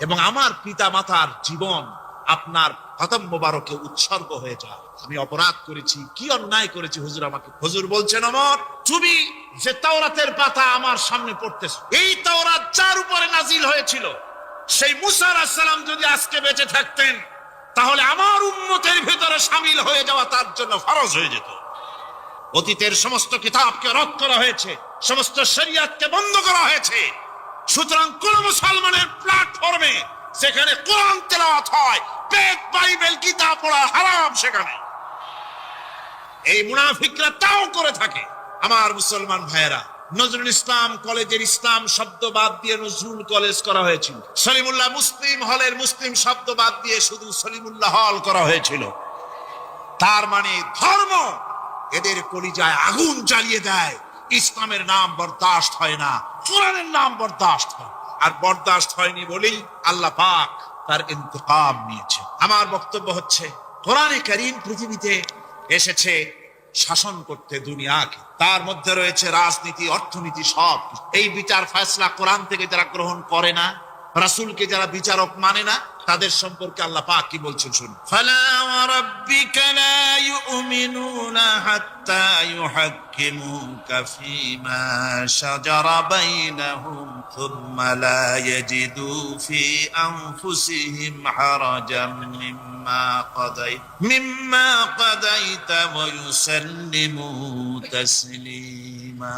এবং আমার পিতা মাতার জীবন আপনার কদম মোবারকে উৎসর্গ হয়ে যায়। আমি অপরাধ করেছি, কি অন্যায় করেছি হুজুর আমাকে? হুজুর বলছেন, ওমর, তুমি যে তাওরাতের পাতা আমার সামনে পড়তেছো, এই তাওরাত যার উপরে নাজিল হয়েছিল, সেই মুসা আলাইহিস সালাম যদি আজকে বেঁচে থাকতেন, তাহলে আমার উম্মতের ভিতরে শামিল হয়ে যাওয়া তার জন্য ফরজ হয়ে যেত। অতীতের সমস্ত কিতাবকে রদ করা হয়েছে, সমস্ত শরিয়াতকে বন্ধ করা হয়েছে। সুতরাং কোন মুসলমানের প্ল্যাটফর্মে যেখানে কোরআন তেলাওয়াত হয়, বেদ, বাইবেল, গীতা পড়া হারাম সেখানে। এই মুনাফিকরা তাও করে থাকে। আমার মুসলমান ভাইয়েরা, নজরুল ইসলাম কলেজের ইসলাম শব্দ বাদ দিয়ে নজরুল কলেজ করা হয়েছিল। সলিমুল্লাহ মুসলিম হলের মুসলিম শব্দ বাদ দিয়ে শুধু সলিমুল্লাহ হল করা হয়েছিল। তার মানে ধর্ম এদের কলিজায় আগুন জ্বালিয়ে দেয়। ইসলামের নাম বরদাস্ত হয় না, কোরআনের নাম বরদাস্ত হয়। আর বরদাস্ত হয়নি বলেই আল্লাহ পাক তার ইন্তেকাম নিয়েছে। আমার বক্তব্য হচ্ছে, কোরআনে কারীম পৃথিবীতে এসেছে শাসন করতে দুনিয়াকে। তার মধ্যে রয়েছে রাজনীতি, অর্থনীতি, সব। এই বিচার ফয়সালা কোরআন থেকে যারা গ্রহণ করে না, রাসূলকে যারা বিচারক মানে না, তাদের সম্পর্কে আল্লাহ পাক কি বলছেন শুনুন। ফালা ওয়া রাব্বিকা লা ইউমিনুনা হাত্তা ইউহাক্কিমুকা ফীমা শাজারা বাইনাহুম থুম্মা লা ইয়াজিদু ফী আনফুসিহিম হারাজাম মিম্মা কাদাইতা ওয়া ইউসাল্লিমু তাসলিমা।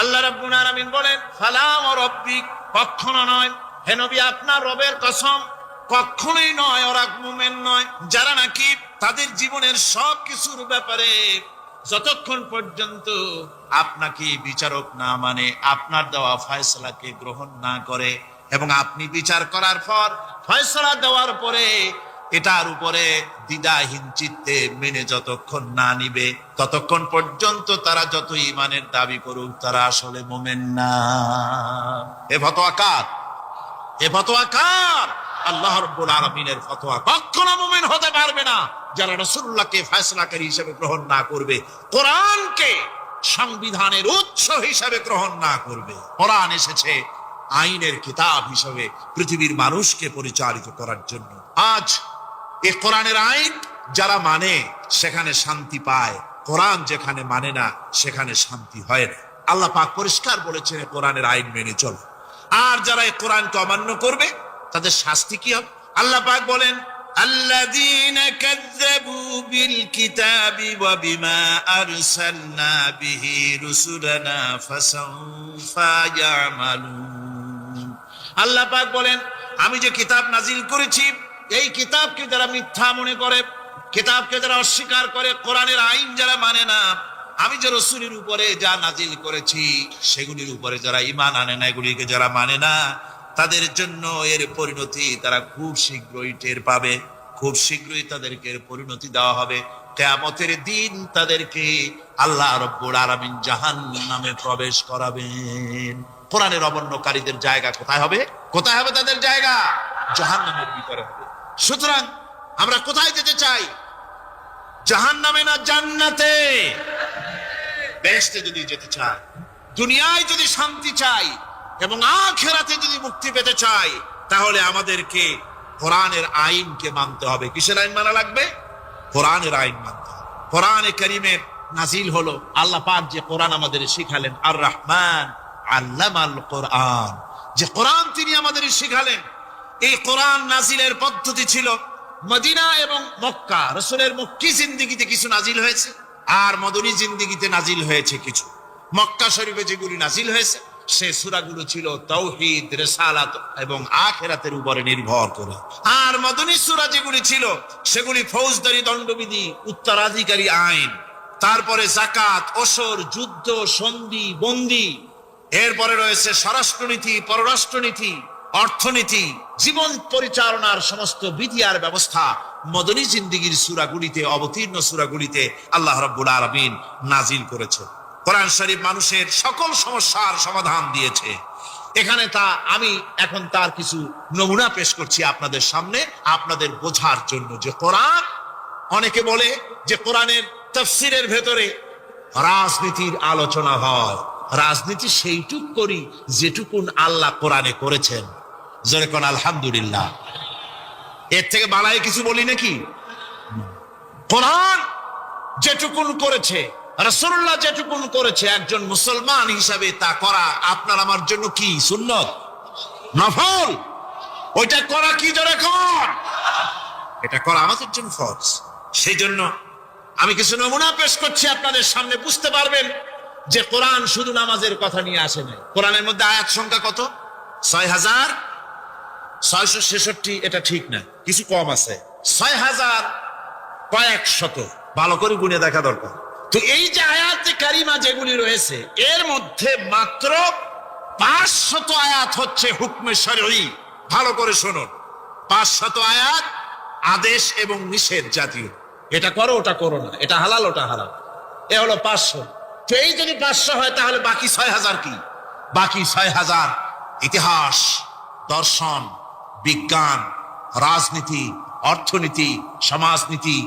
আল্লাহ রাব্বুল আলামিন বলেন, ফালা ওয়া রাব্বিক, কখনো নয় হে নবী, আপনার রবের কসম, কখনোই নয়। ওরা মুমিন নয় যারা নাকি তাদের জীবনের সব কিছুর ব্যাপারে যতক্ষণ পর্যন্ত আপনাকে বিচারক না মানে, আপনার দেওয়া ফয়সালাকে গ্রহণ না করে, এবং আপনি বিচার করার পর ফয়সালা দেওয়ার পরে এটার উপরে দ্বিধাহীন চিত্তে মেনে যতক্ষণ না নিবে, ততক্ষণ পর্যন্ত তারা যত ঈমানের দাবি করুক, তারা আসলে মুমিন না। এ ফতোয়া কার? এ ফতোয়া কার? আল্লাহ রাব্বুল আলামিনের ফতোয়া। কখনো মুমিন হতে পারবে না যারা রাসূলুল্লাহকে ফয়সালাকারী হিসেবে গ্রহণ না করবে, কোরআনকে সংবিধানের উৎস হিসেবে গ্রহণ না করবে। কোরআন এসেছে আইনের কিতাব হিসেবে পৃথিবীর মানুষকে পরিচালিত করার জন্য। আজ এই কোরআনের আইন যারা মানে সেখানে শান্তি পায়, কোরআন যেখানে মানে না সেখানে শান্তি হয় না। আল্লাহ পাক পরিষ্কার বলেছেন, কোরআনের আইন মেনে চলো। আর যারা এই কোরআনকে অমান্য করবে তাদের শাস্তি কি হবে? আল্লাহ পাক বলেন, আল্লাযীনা কাযযাবু বিল কিতাবি ওয়া বিমা আরসালনা বিহি রুসুলানা ফাসাউফা ইয়ামালুন। আল্লাহ পাক বলেন, আমি যে কিতাব নাজিল করেছি, এই কিতাবকে যারা মিথ্যা মনে করে, কিতাবকে যারা অস্বীকার করে, কোরআনের আইন যারা মানে না, আমি যে রাসূলের উপরে যা নাজিল করেছি সেগুলির উপরে যারা ঈমান আনে না, এগুলিকে যারা মানে না, তাদের জন্য এর পরিণতি তারা খুব শীঘ্রই টের পাবে। খুব শীঘ্রই তাদেরকে এর পরিণতি দেওয়া হবে। কিয়ামতের দিন তাদেরকে আল্লাহ রাব্বুল আলামিন জাহান্নামে প্রবেশ করাবেন। কোরআনের অবমাননাকারীদের জায়গা কোথায় হবে? কোথায় হবে তাদের জায়গা? জাহান্নামের ভিতরে হবে। সুতরাং আমরা কোথায় যেতে চাই? জাহান্নামে না জান্নাতে? বেহেশতে যদি যেতে চাই, দুনিয়ায় যদি শান্তি চাই, এবং আখিরাতে যদি মুক্তি পেতে চাই তাহলে আমাদেরকে কোরআনের আইনকে মানতে হবে। কিসের আইন মানা লাগবে? কোরআনের আইন মানতে হবে। কোরআনে কারীমের নাজিল হলো, আল্লাহ পাক যে কোরআন আমাদের শিখালেন, আর রহমান আল্লামাল কোরআন, যে কোরআন তিনি আমাদের শিখালেন। এই কোরআন নাজিলের পদ্ধতি ছিল মদিনা এবং মক্কা। রাসূলের মক্কি জিন্দেগিতে কিছু নাজিল হয়েছে, আর মদনী জিন্দেগিতে নাজিল হয়েছে কিছু। মক্কা শরীফে যেগুলি নাজিল হয়েছে সে সূরাগুলো ছিল তাওহীদ, রিসালাত এবং আখিরাতের উপরে নির্ভর করে। আর মদনী সূরা যেগুলি ছিল সেগুলি ফৌজদারি দণ্ডবিধি, উত্তরাধিকারী আইন, তারপরে যাকাত, ওসর, যুদ্ধ, সন্ধি, বন্দি, এরপরে রয়েছে স্বরাষ্ট্রনীতি, পররাষ্ট্রনীতি, অর্থনীতি, জীবন পরিচালনার সমস্ত বিধি আর ব্যবস্থা মদনী জিন্দেগির সূরাগুলিতে, অবতীর্ণ সূরাগুলিতে আল্লাহ রাব্বুল আলামিন নাজিল করেছে। কোরআন শরীফ মানুষের সকল সমস্যার সমাধান দিয়েছে। এখানে আমি এখন তার কিছু নমুনা পেশ করছি আপনাদের সামনে, আপনাদের বোঝার জন্য যে কোরআন, অনেকে বলে যে কোরআনের তাফসীরের ভেতরে রাজনীতির আলোচনা হয়। রাজনীতি সেইটুক করি যেটুকুন আল্লাহ কোরআনে করেছেন। জোরে কোন আলহামদুলিল্লাহ। এর থেকে বালাই কিছু বলি নাকি? কোরআন যেটুকুন করেছে, রাসূলুল্লাহ যেটুকুন করেছে, একজন মুসলমান হিসাবে তা করা আপনার আমার জন্য কি সুন্নত, নফল? ওইটা করা কি জোরে কোন? এটা করা আমাদের জন্য ফরজ। সেই জন্য আমি কিছু নমুনা পেশ করছি আপনাদের সামনে, বুঝতে পারবেন যে কোরআন শুধু নামাজের কথা নিয়ে আসে নাই। কোরআনের মধ্যে আয়াত সংখ্যা কত? ৬,৬৬৬। এটা ঠিক না, কিছু কম আছে। ৬,০০০ কয়েক শত, ভালো করে গুনে দেখা দরকার। তো এই যে আয়াতে কারিমা যেগুলি রয়েছে এর মধ্যে মাত্র ৫০০ আয়াত হচ্ছে হুকমে শরঈ। ভালো করে শুনুন, ৫০০ আয়াত আদেশ এবং নিষেধ জাতীয়। এটা করো, ওটা করো না, এটা হালাল, ওটা হারাম। এ হলো ৫০০। তো এই যদি ৫০০ হয় তাহলে বাকি ৬,০০০ কি? বাকি ৬,০০০ ইতিহাস, দর্শন, বিজ্ঞান, রাজনীতি, অর্থনীতি, সমাজনীতি,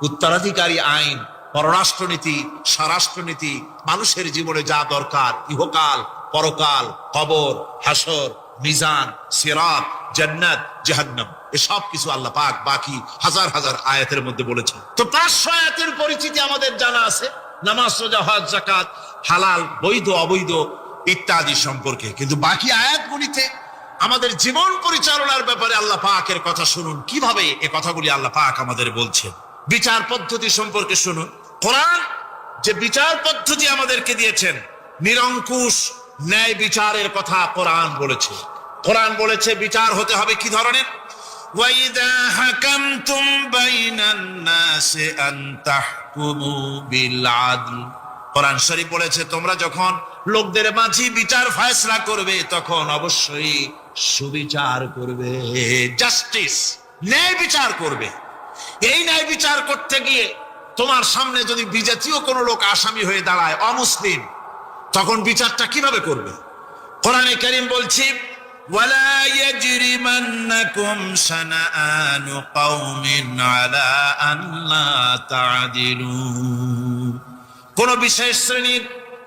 উত্তরাধিকারী আইন, পররাষ্ট্রনীতি, স্বরাষ্ট্রনীতি, মানুষের জীবনে যা দরকার, ইহকাল, পরকাল, কবর, হাসর, মিজান, সিরাত, জান্নাত, জাহান্নাম, এসব কিছু আল্লাহ পাক বাকি হাজার হাজার আয়াতের মধ্যে বলেছেন। তো ৫০০ আয়াতের পরিচিতি আমাদের জানা আছে, নামাজ, রোজা, হজ, যাকাত, হালাল, বৈধ, অবৈধ ইত্যাদি সম্পর্কে। কিন্তু বাকি আয়াতগুলিতে আমাদের জীবন পরিচালনার ব্যাপারে আল্লাহ পাকের কথা শুনুন, কিভাবে এ কথাগুলি আল্লাহ পাক আমাদের বলছেন। বিচার পদ্ধতি সম্পর্কে শুনুন। কোরআন যে বিচার পদ্ধতি আমাদেরকে দিয়েছেন, নিরঙ্কুশ ন্যায় বিচারের কথা কোরআন বলেছে। কোরআন বলেছে বিচার হতে হবে কি ধরনের? ওয়াইদা হাকামতুম বাইনান নাসি আন তাহকুমু বিল আদল। কোরআন শরীফ বলেছে তোমরা যখন লোকদের মাঝে বিচার ফয়সালা করবে তখন অবশ্যই সুবিচার করবে, জাস্টিস, ন্যায় বিচার করবে। এই ন্যায় বিচার করতে গিয়ে তোমার সামনে যদি বিজাতীয় কোনো লোক আসামি হয়ে দাঁড়ায়, অমুসলিম, তখন বিচারটা কিভাবে করবে? কোরআনে কারীম বলছে ওয়ালা ইয়াজরিমান্নাকুম শানাআনু কওমিন আলা আল্লা তা'দিলু। কোন বিশেষ শ্রেণীর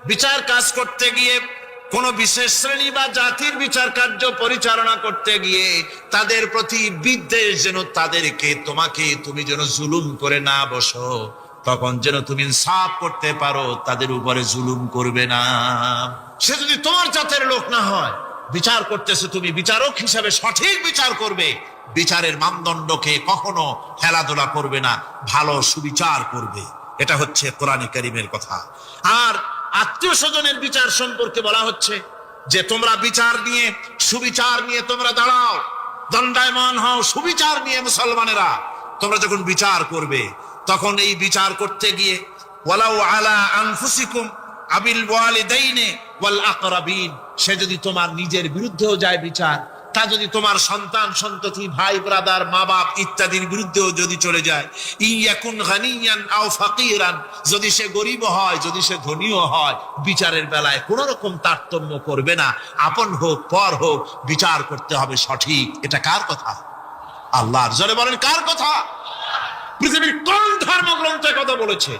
বিচার কাজ করতে গিয়ে, কোন বিশেষ শ্রেণী বা জাতির বিচার কার্য পরিচালনা করতে গিয়ে তাদের প্রতি বিদ্বেষ যেন তাদেরকে, তুমি যেন জুলুম করে না বসো, তখন যেন তুমি ইনসাফ করতে পারো, তাদের উপরে জুলুম করবে না। সে যদি তোমার জাতের লোক না হয়, বিচার করতেছে তুমি বিচারক হিসাবে সঠিক বিচার করবে, বিচারের মানদণ্ডকে কখনো খেলাধুলা করবে না, ভালো সুবিচার করবে। এটা হচ্ছে কোরআনে কারীমের কথা। আর আত্মীয় স্বজনের বিচার সম্পর্কে বলা হচ্ছে যে তোমরা বিচার নিয়ে, সুবিচার নিয়ে তোমরা দাঁড়াও, দণ্ডায়মান হও সুবিচার নিয়ে। মুসলমানেরা তোমরা যখন বিচার করবে তখন এই বিচার করতে গিয়ে ওয়ালাউ আলা আনফুসিকুম আবিল ওয়ালিদাইনি ওয়াল আকরাবিন, সে যদি তোমার নিজের বিরুদ্ধেও যায় বিচার, তা যদি তোমার সন্তান সন্ততি, ভাই ব্রাদার, মা বাপ ইত্যাদির বিরুদ্ধেও যদি চলে যায়, ইয়াকুন গানিয়ান আও ফাকিরান, যদি সে গরিব হয়, যদি সে ধনীও হয়, বিচারের বেলায় কোন রকম তারতম্য করবে না, আপন হোক পর হোক, বিচার করতে হবে সঠিক। এটা কার কথা? আল্লাহর। জোরে বলেন কার কথা? পৃথিবীর কোন ধর্মগ্রন্থে কথা বলেছে?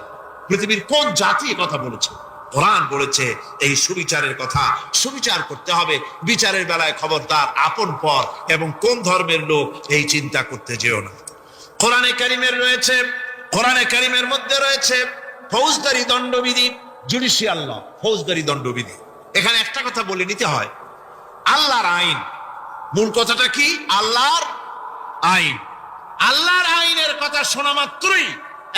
পৃথিবীর কোন জাতি কথা বলেছে? কোরআন বলেছে এই সুবিচারের কথা, সুবিচার করতে হবে। বিচারের বেলায় খবরদার আপন পর এবং কোন ধর্মের লোক এই চিন্তা করতে যেও না। কোরআনে কারিমের রয়েছে, কোরআনে কারিমের মধ্যে রয়েছে ফৌজদারি দণ্ডবিধি, জুডিশিয়াল ল, ফৌজদারি দণ্ডবিধি। এখানে একটা কথা বলে নিতে হয়, আল্লাহর আইন, মূল কথাটা কি? আল্লাহর আইন। আল্লাহর আইনের কথা শোনা মাত্রই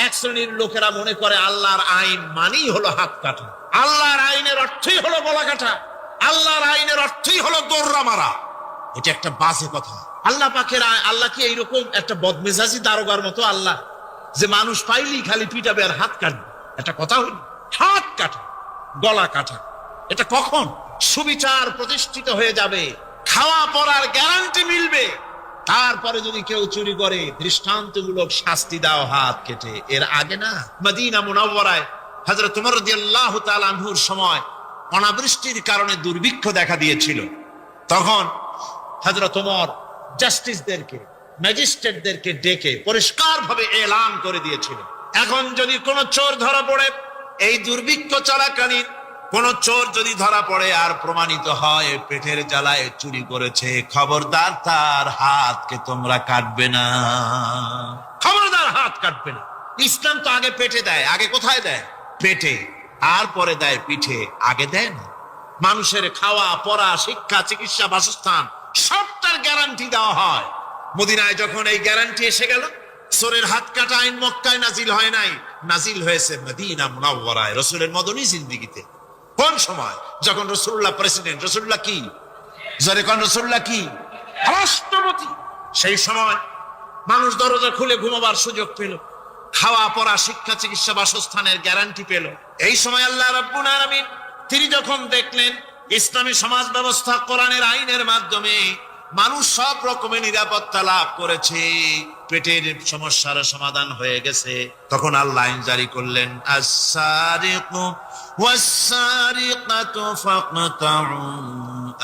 এক শ্রেণীর লোকেরা মনে করে আল্লাহর আইন মানেই হলো হাত কাটা, আল্লাহর আইনের অর্থই হলো গলা কাটা, আল্লাহর আইনের অর্থই হলো দৌড়া মারা। এটা একটা বাজে কথা। আল্লাহ পাকের আল্লাহ কি এইরকম একটা বদমেজাজি দারোগার মতো আল্লাহ যে মানুষ পাইলেই খালি পিটাবে আর হাত কাটবে? একটা কথা হইল, হাত কাটা, গলা কাটা। এটা কখন সুবিচার প্রতিষ্ঠিত হয়ে যাবে, খাওয়া পড়ার গ্যারান্টি মিলবে, তারপরে যদি কেউ চুরি করে দৃষ্টান্তমূলক শাস্তি দাও হাত কেটে। এর আগে না। মদিনা মুনাওয়ারায় হযরত ওমর রাদিয়াল্লাহু তাআলা আনহুর সময় অনাবৃষ্টির কারণে দুর্ভিক্ষ দেখা দিয়েছিল। তখন হযরত ওমর জাস্টিসদেরকে, ম্যাজিস্ট্রেটদেরকে ডেকে পরিষ্কারভাবে এলান করে দিয়েছিল, এখন যদি কোনো চোর ধরা পড়ে এই দুর্ভিক্ষ চলাকালীন, কোন চোর যদি ধরা পড়ে আর প্রমাণিত হয় পেটের জ্বালায় চুরি করেছে, খবরদার তার হাতকে তোমরা কাটবে না, খবরদার হাত কাটবে না। ইসলাম তো আগে পেটে দেয়। আগে কোথায় দেয়? পেটে। আর পরে দেয় পিঠে, আগে দেয় না। মানুষের খাওয়া পড়া, শিক্ষা, চিকিৎসা, বাসস্থান সবটার গ্যারান্টি দেওয়া হয়। মদিনায় যখন এই গ্যারান্টি এসে গেল, চোরের হাত কাটা আইন মক্কায় নাজিল হয় নাই, নাজিল হয়েছে মদিনা মুনাওয়ারায়, রাসূলের মদনী জিন্দেগিতে। কোন সময়? যখন রাসূলুল্লাহ প্রেসিডেন্ট। রাসূলুল্লাহ কি? জোরে কোন রাসূলুল্লাহ কি? রাষ্ট্রপতি। সেই সময় মানুষ দরজা খুলে ঘুমাবার সুযোগ পেল, খাওয়া পড়া, শিক্ষা, চিকিৎসা, বাসস্থানের গ্যারান্টি পেল। এই সময় আল্লাহ রাব্বুল আলামিন তিনি যখন দেখলেন ইসলামী সমাজ ব্যবস্থা কোরআনের আইনের মাধ্যমে মানুষ সব রকমের নিরাপত্তা লাভ করেছে, পেটের সমস্যার সমাধান হয়ে গেছে, তখন আল্লাহ আইন জারি করলেন, আস-সারিকু ওয়াস-সারিকাতু ফাকতাউ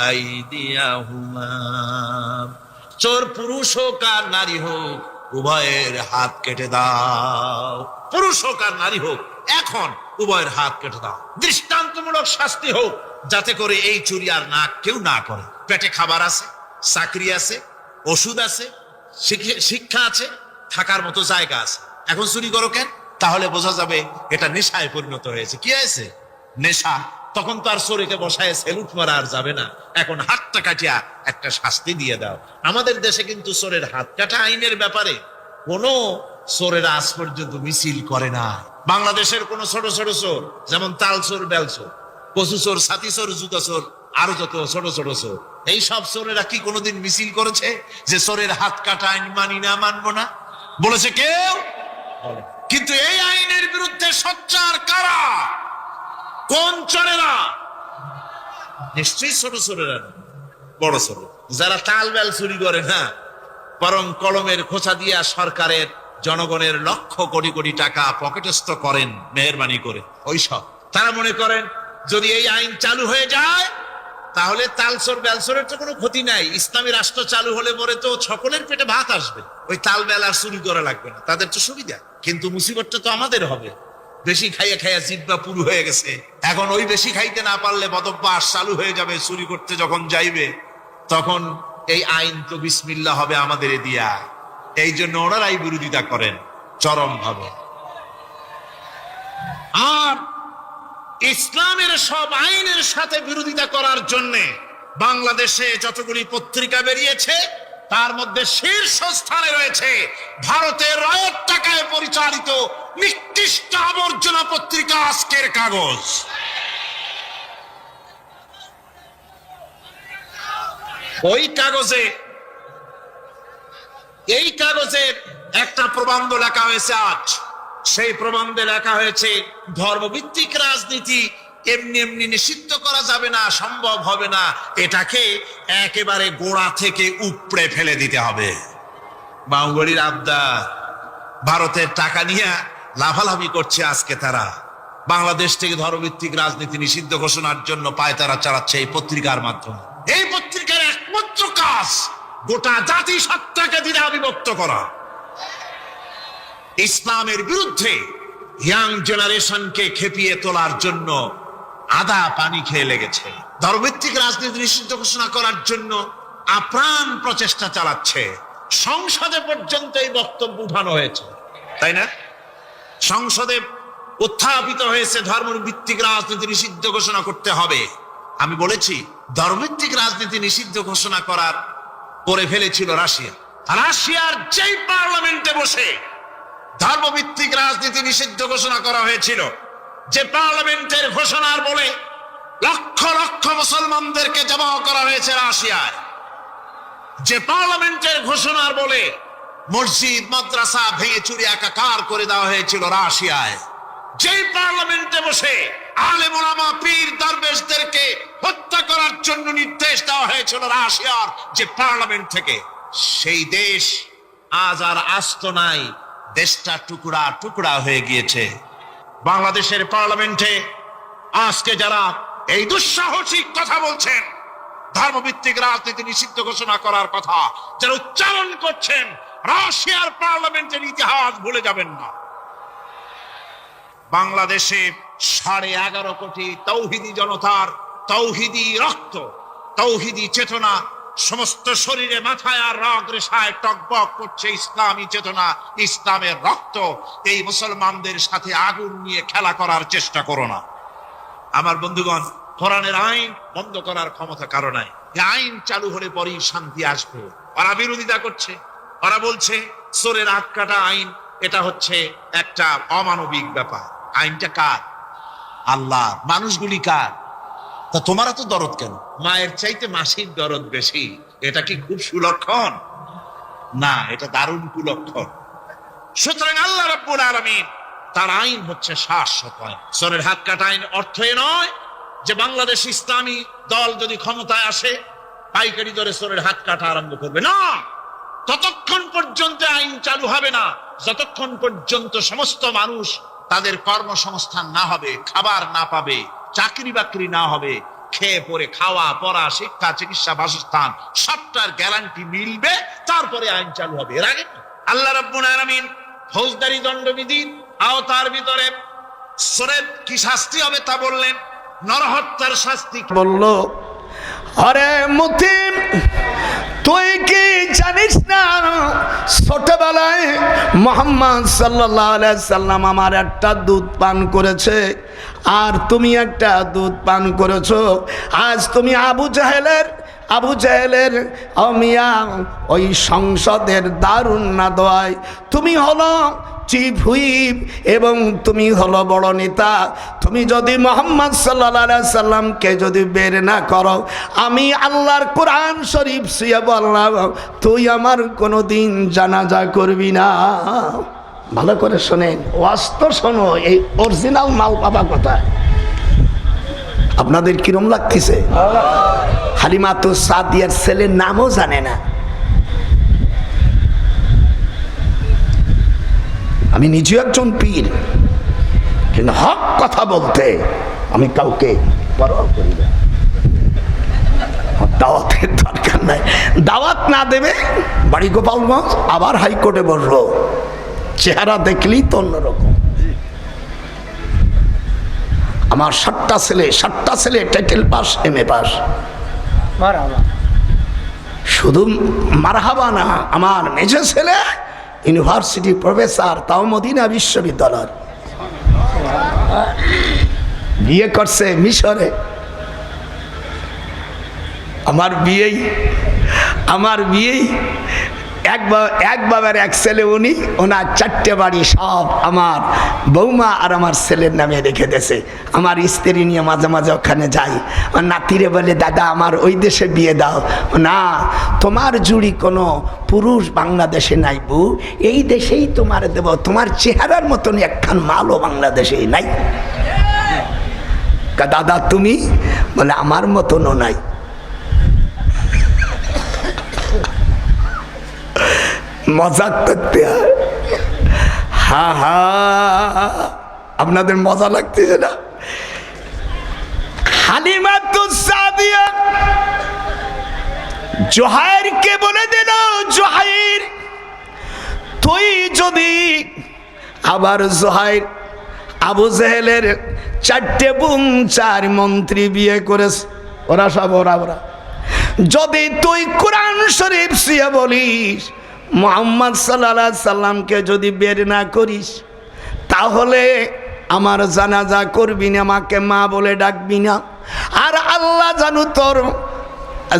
আইদিয়াহুমা। চোর পুরুষ হোক আর নারী হোক, উভয়ের হাত কেটে দাও। পুরুষ হোক আর নারী হোক, এখন উভয়ের হাত কেটে দাও। দৃষ্টান্তমূলক শাস্তি হোক, যাতে করে এই চুরি আর না কেউ না করে। পেটে খাবার আছে, চাকরি আছে, ওষুধ আছে, শিক্ষা আছে, থাকার মতো জায়গা আছে, এখন চুরি করো কেন? তাহলে বোঝা যাবে এটা নেশায় পরিণত হয়েছে। কি হয়েছে? নেশা। তখন তো আর চোরেকে বসায় সেলুট মারা আর যাবে না, এখন হাতটা কাটিয়া একটা শাস্তি দিয়ে দাও। আমাদের দেশে কিন্তু চোরের হাত কাটা আইনের ব্যাপারে কোন চোরের আজ পর্যন্ত মিছিল করে না। বাংলাদেশের কোন ছোট ছোট চোর, যেমন তাল চোর, বেল চোর, কচু চোর, ছাতি চোর, জুতা চোর, আরো যত ছোট ছোট চোর, এই সব চোরেরা কি কোনোদিন মিছিল করেছে যে চোরের হাত কাটা আইন মানি না, মানবো না? বলেছে কেউ? কিন্তু এই আইনের বিরুদ্ধে সোচ্চার কারা? কোন চোরেরা? নিশ্চয়ই ছোট চোরেরা, বড় চোর। যারা তাল বেল চুরি করে না, বরং কলমের খোঁচা দিয়া সরকারের, জনগণের লক্ষ কোটি কোটি টাকা পকেটস্থ করেন মেহেরবানি করে, ওইসব তারা মনে করেন যদি এই আইন চালু হয়ে যায় তাহলে তালচোর বেলচোরের তো কোনো ক্ষতি নাই, ইসলামী রাষ্ট্র চালু হলে পরে তো সকলের পেটে ভাত আসবে, ওই তাল বেল আর চুরি করা লাগবে না, তাদের তো সুবিধা। কিন্তু মুসিবতটা তো আমাদের হবে। বেশি খাইয়া খাইয়া জিহ্বা পুরু হয়ে গেছে, এখন ওই বেশি খাইতে না পারলে বদভ্যাস চালু হয়ে যাবে। চুরি করতে যখন যাইবে তখন এই আইন তো বিসমিল্লাহ হবে আমাদের দিয়া। এই জন্য ওনারাই বিরোধিতা করেন চরম ভাবে। আর ইসলামের সব আইনের সাথে বিরোধিতা করার জন্য বাংলাদেশে যতগুলি পত্রিকা বেরিয়েছে তার মধ্যে শীর্ষ স্থানে রয়েছে ভারতের রয়ের টাকায় পরিচালিত নিকৃষ্ট আবর্জনা পত্রিকা আজকের কাগজ। ওই কাগজে, এই কাগজে একটা প্রবন্ধ লেখা হয়েছে আজ। সেই প্রবন্ধে লেখা হয়েছে ধর্মভিত্তিক রাজনীতি এমনি এমনি নিষিদ্ধ করা যাবে না, সম্ভব হবে না, এটাকে একেবারে গোড়া থেকে উপড়ে ফেলে দিতে হবে। বাউগড়ির আবদার, ভারতের টাকা নিয়ে লাভালাভি করছে আজকে তারা। বাংলাদেশ থেকে ধর্মভিত্তিক রাজনীতি নিষিদ্ধ ঘোষণার জন্য পায়তারা চালাচ্ছে এই পত্রিকার মাধ্যমে। এই পত্রিকার একমাত্র কাজ গোটা জাতি সত্তাকে দ্বিধা বিভক্ত করা, ইসলামের বিরুদ্ধে ইয়াং জেনারেশনকে খেপিয়ে তোলার জন্য আদা পানি খেয়ে লেগেছে। ধর্মভিত্তিক রাজনীতি নিষিদ্ধ ঘোষণা করার জন্য আপ্রাণ প্রচেষ্টা চালাচ্ছে। সংসদে পর্যন্ত এই বক্তব্য উঠানো হয়েছে, তাই না? সংসদে উত্থাপিত হয়েছে ধর্মভিত্তিক রাজনীতি নিষিদ্ধ ঘোষণা করতে হবে। আমি বলেছি ধর্মভিত্তিক রাজনীতি নিষিদ্ধ ঘোষণা করার করে ফেলেছিল রাশিয়া। রাশিয়ার যেই পার্লামেন্টে বসে ধর্মভিত্তিক রাজনীতি নিষিদ্ধ ঘোষণা করা হয়েছিল, যে পার্লামেন্টের ঘোষণার বলে লক্ষ লক্ষ মুসলমানদেরকে জবাহ করা হয়েছে রাশিয়ায়, যে পার্লামেন্টের ঘোষণার বলে মসজিদ মাদ্রাসা ভেঙে চুরি একাকার করে দেওয়া হয়েছিল রাশিয়ায়, যেই পার্লামেন্টে বসে আলেম ওলামা পীর দরবেশদেরকে হত্যা করার জন্য নির্দেশ দেওয়া হয়েছিল রাশিয়ার যে পার্লামেন্ট থেকে, সেই দেশ আজ আর আস্ত নাই, দেশটা টুকরা টুকরা হয়ে গিয়েছে। বাংলাদেশের পার্লামেন্টে আজকে যারা এই দুঃসাহসিক কথা বলছেন, ধর্মভিত্তিক রাজনীতি নিষিদ্ধ ঘোষণা করার কথা যারা উচ্চারণ করছেন, রাশিয়ার পার্লামেন্টের ইতিহাস ভুলে যাবেন না। বাংলাদেশে 11.5 কোটি তৌহিদি জনতার তৌহিদি রক্ত, তৌহিদি চেতনা সমস্ত শরীরে মাথায় আর রগ রেশায় টকবক করছে। ইসলামী চেতনা, ইসলামের রক্ত। এই মুসলমানদের সাথে আগুন নিয়ে খেলা করার চেষ্টা করো না। আমার বন্ধুগণ, কোরআনের আইন বন্ধ করার ক্ষমতা কারো নাই। আইন চালু হলে পরেই শান্তি আসবে। ওরা বিরোধিতা করছে, ওরা বলছে চোরের হাত কাটা আইন, এটা হচ্ছে একটা অমানবিক ব্যাপার। আইনটা কার? আল্লাহ। মানুষগুলি কার? তা তোমারা তো দরদ কেন? মায়ের চাইতে মাসির দরদ বেশি। এটা কি খুব সুলক্ষণ? না, এটা দারুণ কুলক্ষণ। সুতরাং আল্লাহ রাব্বুল আলামিন তার আইন হচ্ছে শাশ্বত আইন। চোরের হাত কাটা আইন অর্থ এ নয় যে বাংলাদেশ ইসলামী দল যদি ক্ষমতায় আসে পাইকারি দরে চোরের হাত কাটা আরম্ভ করবে না। ততক্ষণ পর্যন্ত আইন চালু হবে না যতক্ষণ পর্যন্ত সমস্ত মানুষ তাদের কর্মসংস্থান না হবে, খাবার না পাবে, চাকরি বাকরি না হবে, খেয়ে পরে খাওয়া পড়া শিক্ষা চিকিৎসা বাসস্থান সবটার গ্যারান্টি মিলবে, তারপরে আইন চালু হবে। এর আগে আল্লাহ রাব্বুল আলামিন ফৌজদারি দণ্ডবিধির আওতার ভিতরে চোরের কি শাস্তি হবে তা বললেন। নরহত্যার শাস্তি বলল, আরে মুতিম তুই কি জানিস না ছোটবেলায় মুহাম্মদ সাল্লাল্লাহু আলাইহি সাল্লাম আমার একটা দুধ পান করেছে আর তুমি একটা দুধ পান করেছো। আজ তুমি আবু জাহেলের মিয়া ওই সংসদের দারুন না দোয়ায় তুমি হলো চিফ হুইপ এবং তুমি হলো বড় নেতা। তুমি যদি মুহাম্মদ সাল্লাল্লাহু আলাইহি সাল্লামকে যদি বের না করো, আমি আল্লাহর কোরআন শরীফ ছুঁয়ে বললাম তুই আমার কোনোদিন জানাজা করবি না। ভালো করে শোনেন, ওয়াস্ত শোনো, এই অরিজিনাল মাল পাবা কোথায়। আপনাদের কিরম লাগতেছে? হালিমাতুস সাদিয়ার ছেলের নামও জানে না। আমি নিজে একজন পীর, কিন্তু হক কথা বলতে আমি কাউকে পরোয়া করি না। দাওয়াতের দরকার নাই, দাওয়াত না দেবে বাড়ি গোপালগঞ্জ, আবার হাইকোর্টে বসবো। চেহারা দেখলেই তো অন্যরকম। আমার 7টা ছেলে টাইটেল পাস, MA পাস। শুধু মারহাবা না, আমার মেজর ছেলে ইউনিভার্সিটি প্রফেসর, তাও মদিনা বিশ্ববিদ্যালয়, বিয়ে করছে মিশরে। আমার বিয়েই এক বাবার এক ছেলে, ওনার 4টে বাড়ি সব আমার বৌমা আর আমার ছেলের নামে রেখে দিয়েছে। আমার স্ত্রী নিয়ে মাঝে মাঝে ওখানে যাই, আমার নাতিরে বলে দাদা আমার ওই দেশে বিয়ে দাও। না, তোমার জুড়ি কোনো পুরুষ বাংলাদেশে নাই বউ, এই দেশেই তোমার দেব। তোমার চেহারার মতন একখান মালও বাংলাদেশেই নাই। দাদা তুমি? বলে আমার মতনও নাই। মজাক করতে হয়। হা হা, আপনাদের মজা লাগতেছে না? হালিমাতুস সাদিয়া জোহাইরকে বলে দিল, জোহাইর তুই যদি আবার জোহাইর আবু জেহেলের 4টে বোন 4 মন্ত্রী বিয়ে করেছে, ওরা সব ওরা। যদি তুই কোরআন শরীফ ছুঁয়ে বলিস মুহাম্মদ সাল্লাল্লাহু আলাইহি সাল্লামকে যদি বের না করিস, তাহলে আমার জানাজা করবি না, আমাকে মা বলে ডাকবি না। আর আল্লাহ জানু তোর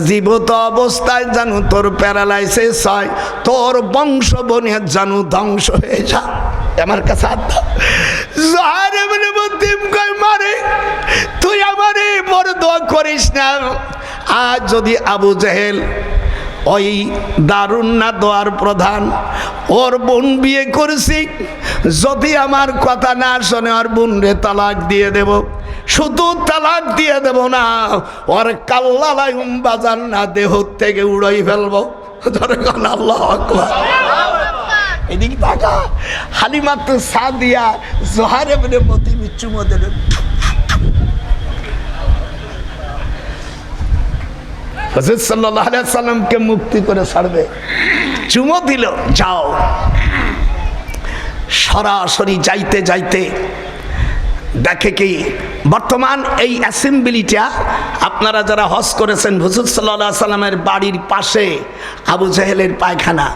জীবিত অবস্থায় জানু তোর প্যারালাইসিস হয়, তোর বংশ বনের জানু ধ্বংস হয়ে যা। আমার কাছে জোহর ইবনে মুতিম কই মারে তুই আমারে বড় দোয়া করিস না। আজ যদি আবু জেহেল ওই দারুন না দোয়ার প্রধান, ওর বোন বিয়ে করছি, যদি আমার কথা না শোনে ওর বোন রে তালাক দিয়ে দেব। শুধু তালাক দিয়ে দেব না, ওর কাল্লালাই বাজার না দেহ থেকে উড়াই ফেলবো। আল্লাহু আকবার। এদিকে তাকা, হালিমাতু সাদিয়া জোহর ইবনে মুতিম চুমো দিলেন। হযরত সাল্লাল্লাহু আলাইহি সাল্লামকে মুক্তি করে ছাড়বে, চুমো দিল। যাও। সরাসরি যাইতে যাইতে দেখে কি বর্তমান এই অ্যাসেম্বলিটা, আপনারা যারা হজ করেছেন, হুজুর সাল্লাল্লাহু আলাইহি সাল্লামের বাড়ির পাশে আবু জেহেলের পায়খানা।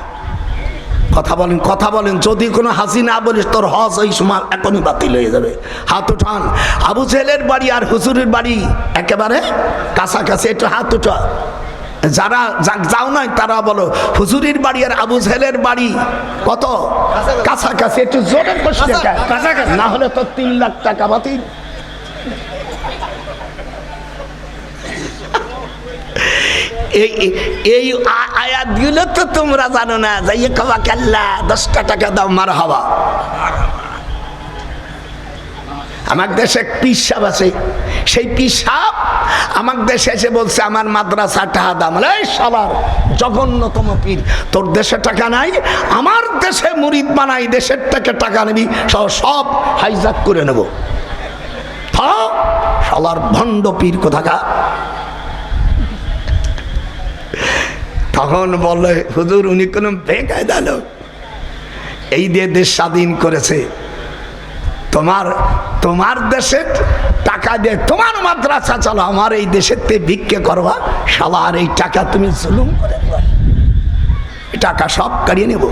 কথা বলেন, যদি কোনো হাসি না বলিস তোর হজ ওই সময় এখনই বাতিল হয়ে যাবে। হাত উঠান। আবু জেহেলের বাড়ি আর হুজুরের বাড়ি একেবারে কাছাকাছি, একটু হাত উঠা। যারা যাও নাই তারা বলো হুজুরের বাড়ি আর আবু জেহেলের বাড়ি কত কাছাকাছি, একটু জোরে বসে না হলে তো 3 লাখ টাকা বাতিল। এই আয়াতগুলো তো তোমরা জানো না, যাইয়ে কবা কাল্লা 10টা টাকা দাও মার হওয়া। আমার দেশে এক পীর সাহেব আছে, সেই পীর সাহেব আমার দেশে এসে বলছে আমার মাদ্রাসা টাকা দাম। এই শালার জঘন্যতম পীর, তোর দেশে টাকা নাই, আমার দেশে মুরিদ বানাই, দেশের থেকে টাকা নিবি, সব হাইজাক করে নেব। শালার ভণ্ড পীর কোথাকার। তখন বলে হুজুর উনি কোন বেকায়দা লোক, এই দিয়ে দেশ স্বাধীন করেছে, তোমার দেশের টাকা দিয়ে তোমার মাদ্রাসা চালো, আমার এই দেশের তে ভিক্ষে করবা শালা, আর এই টাকা তুমি জুলুম করে টাকা সব কাড়িয়ে নেব।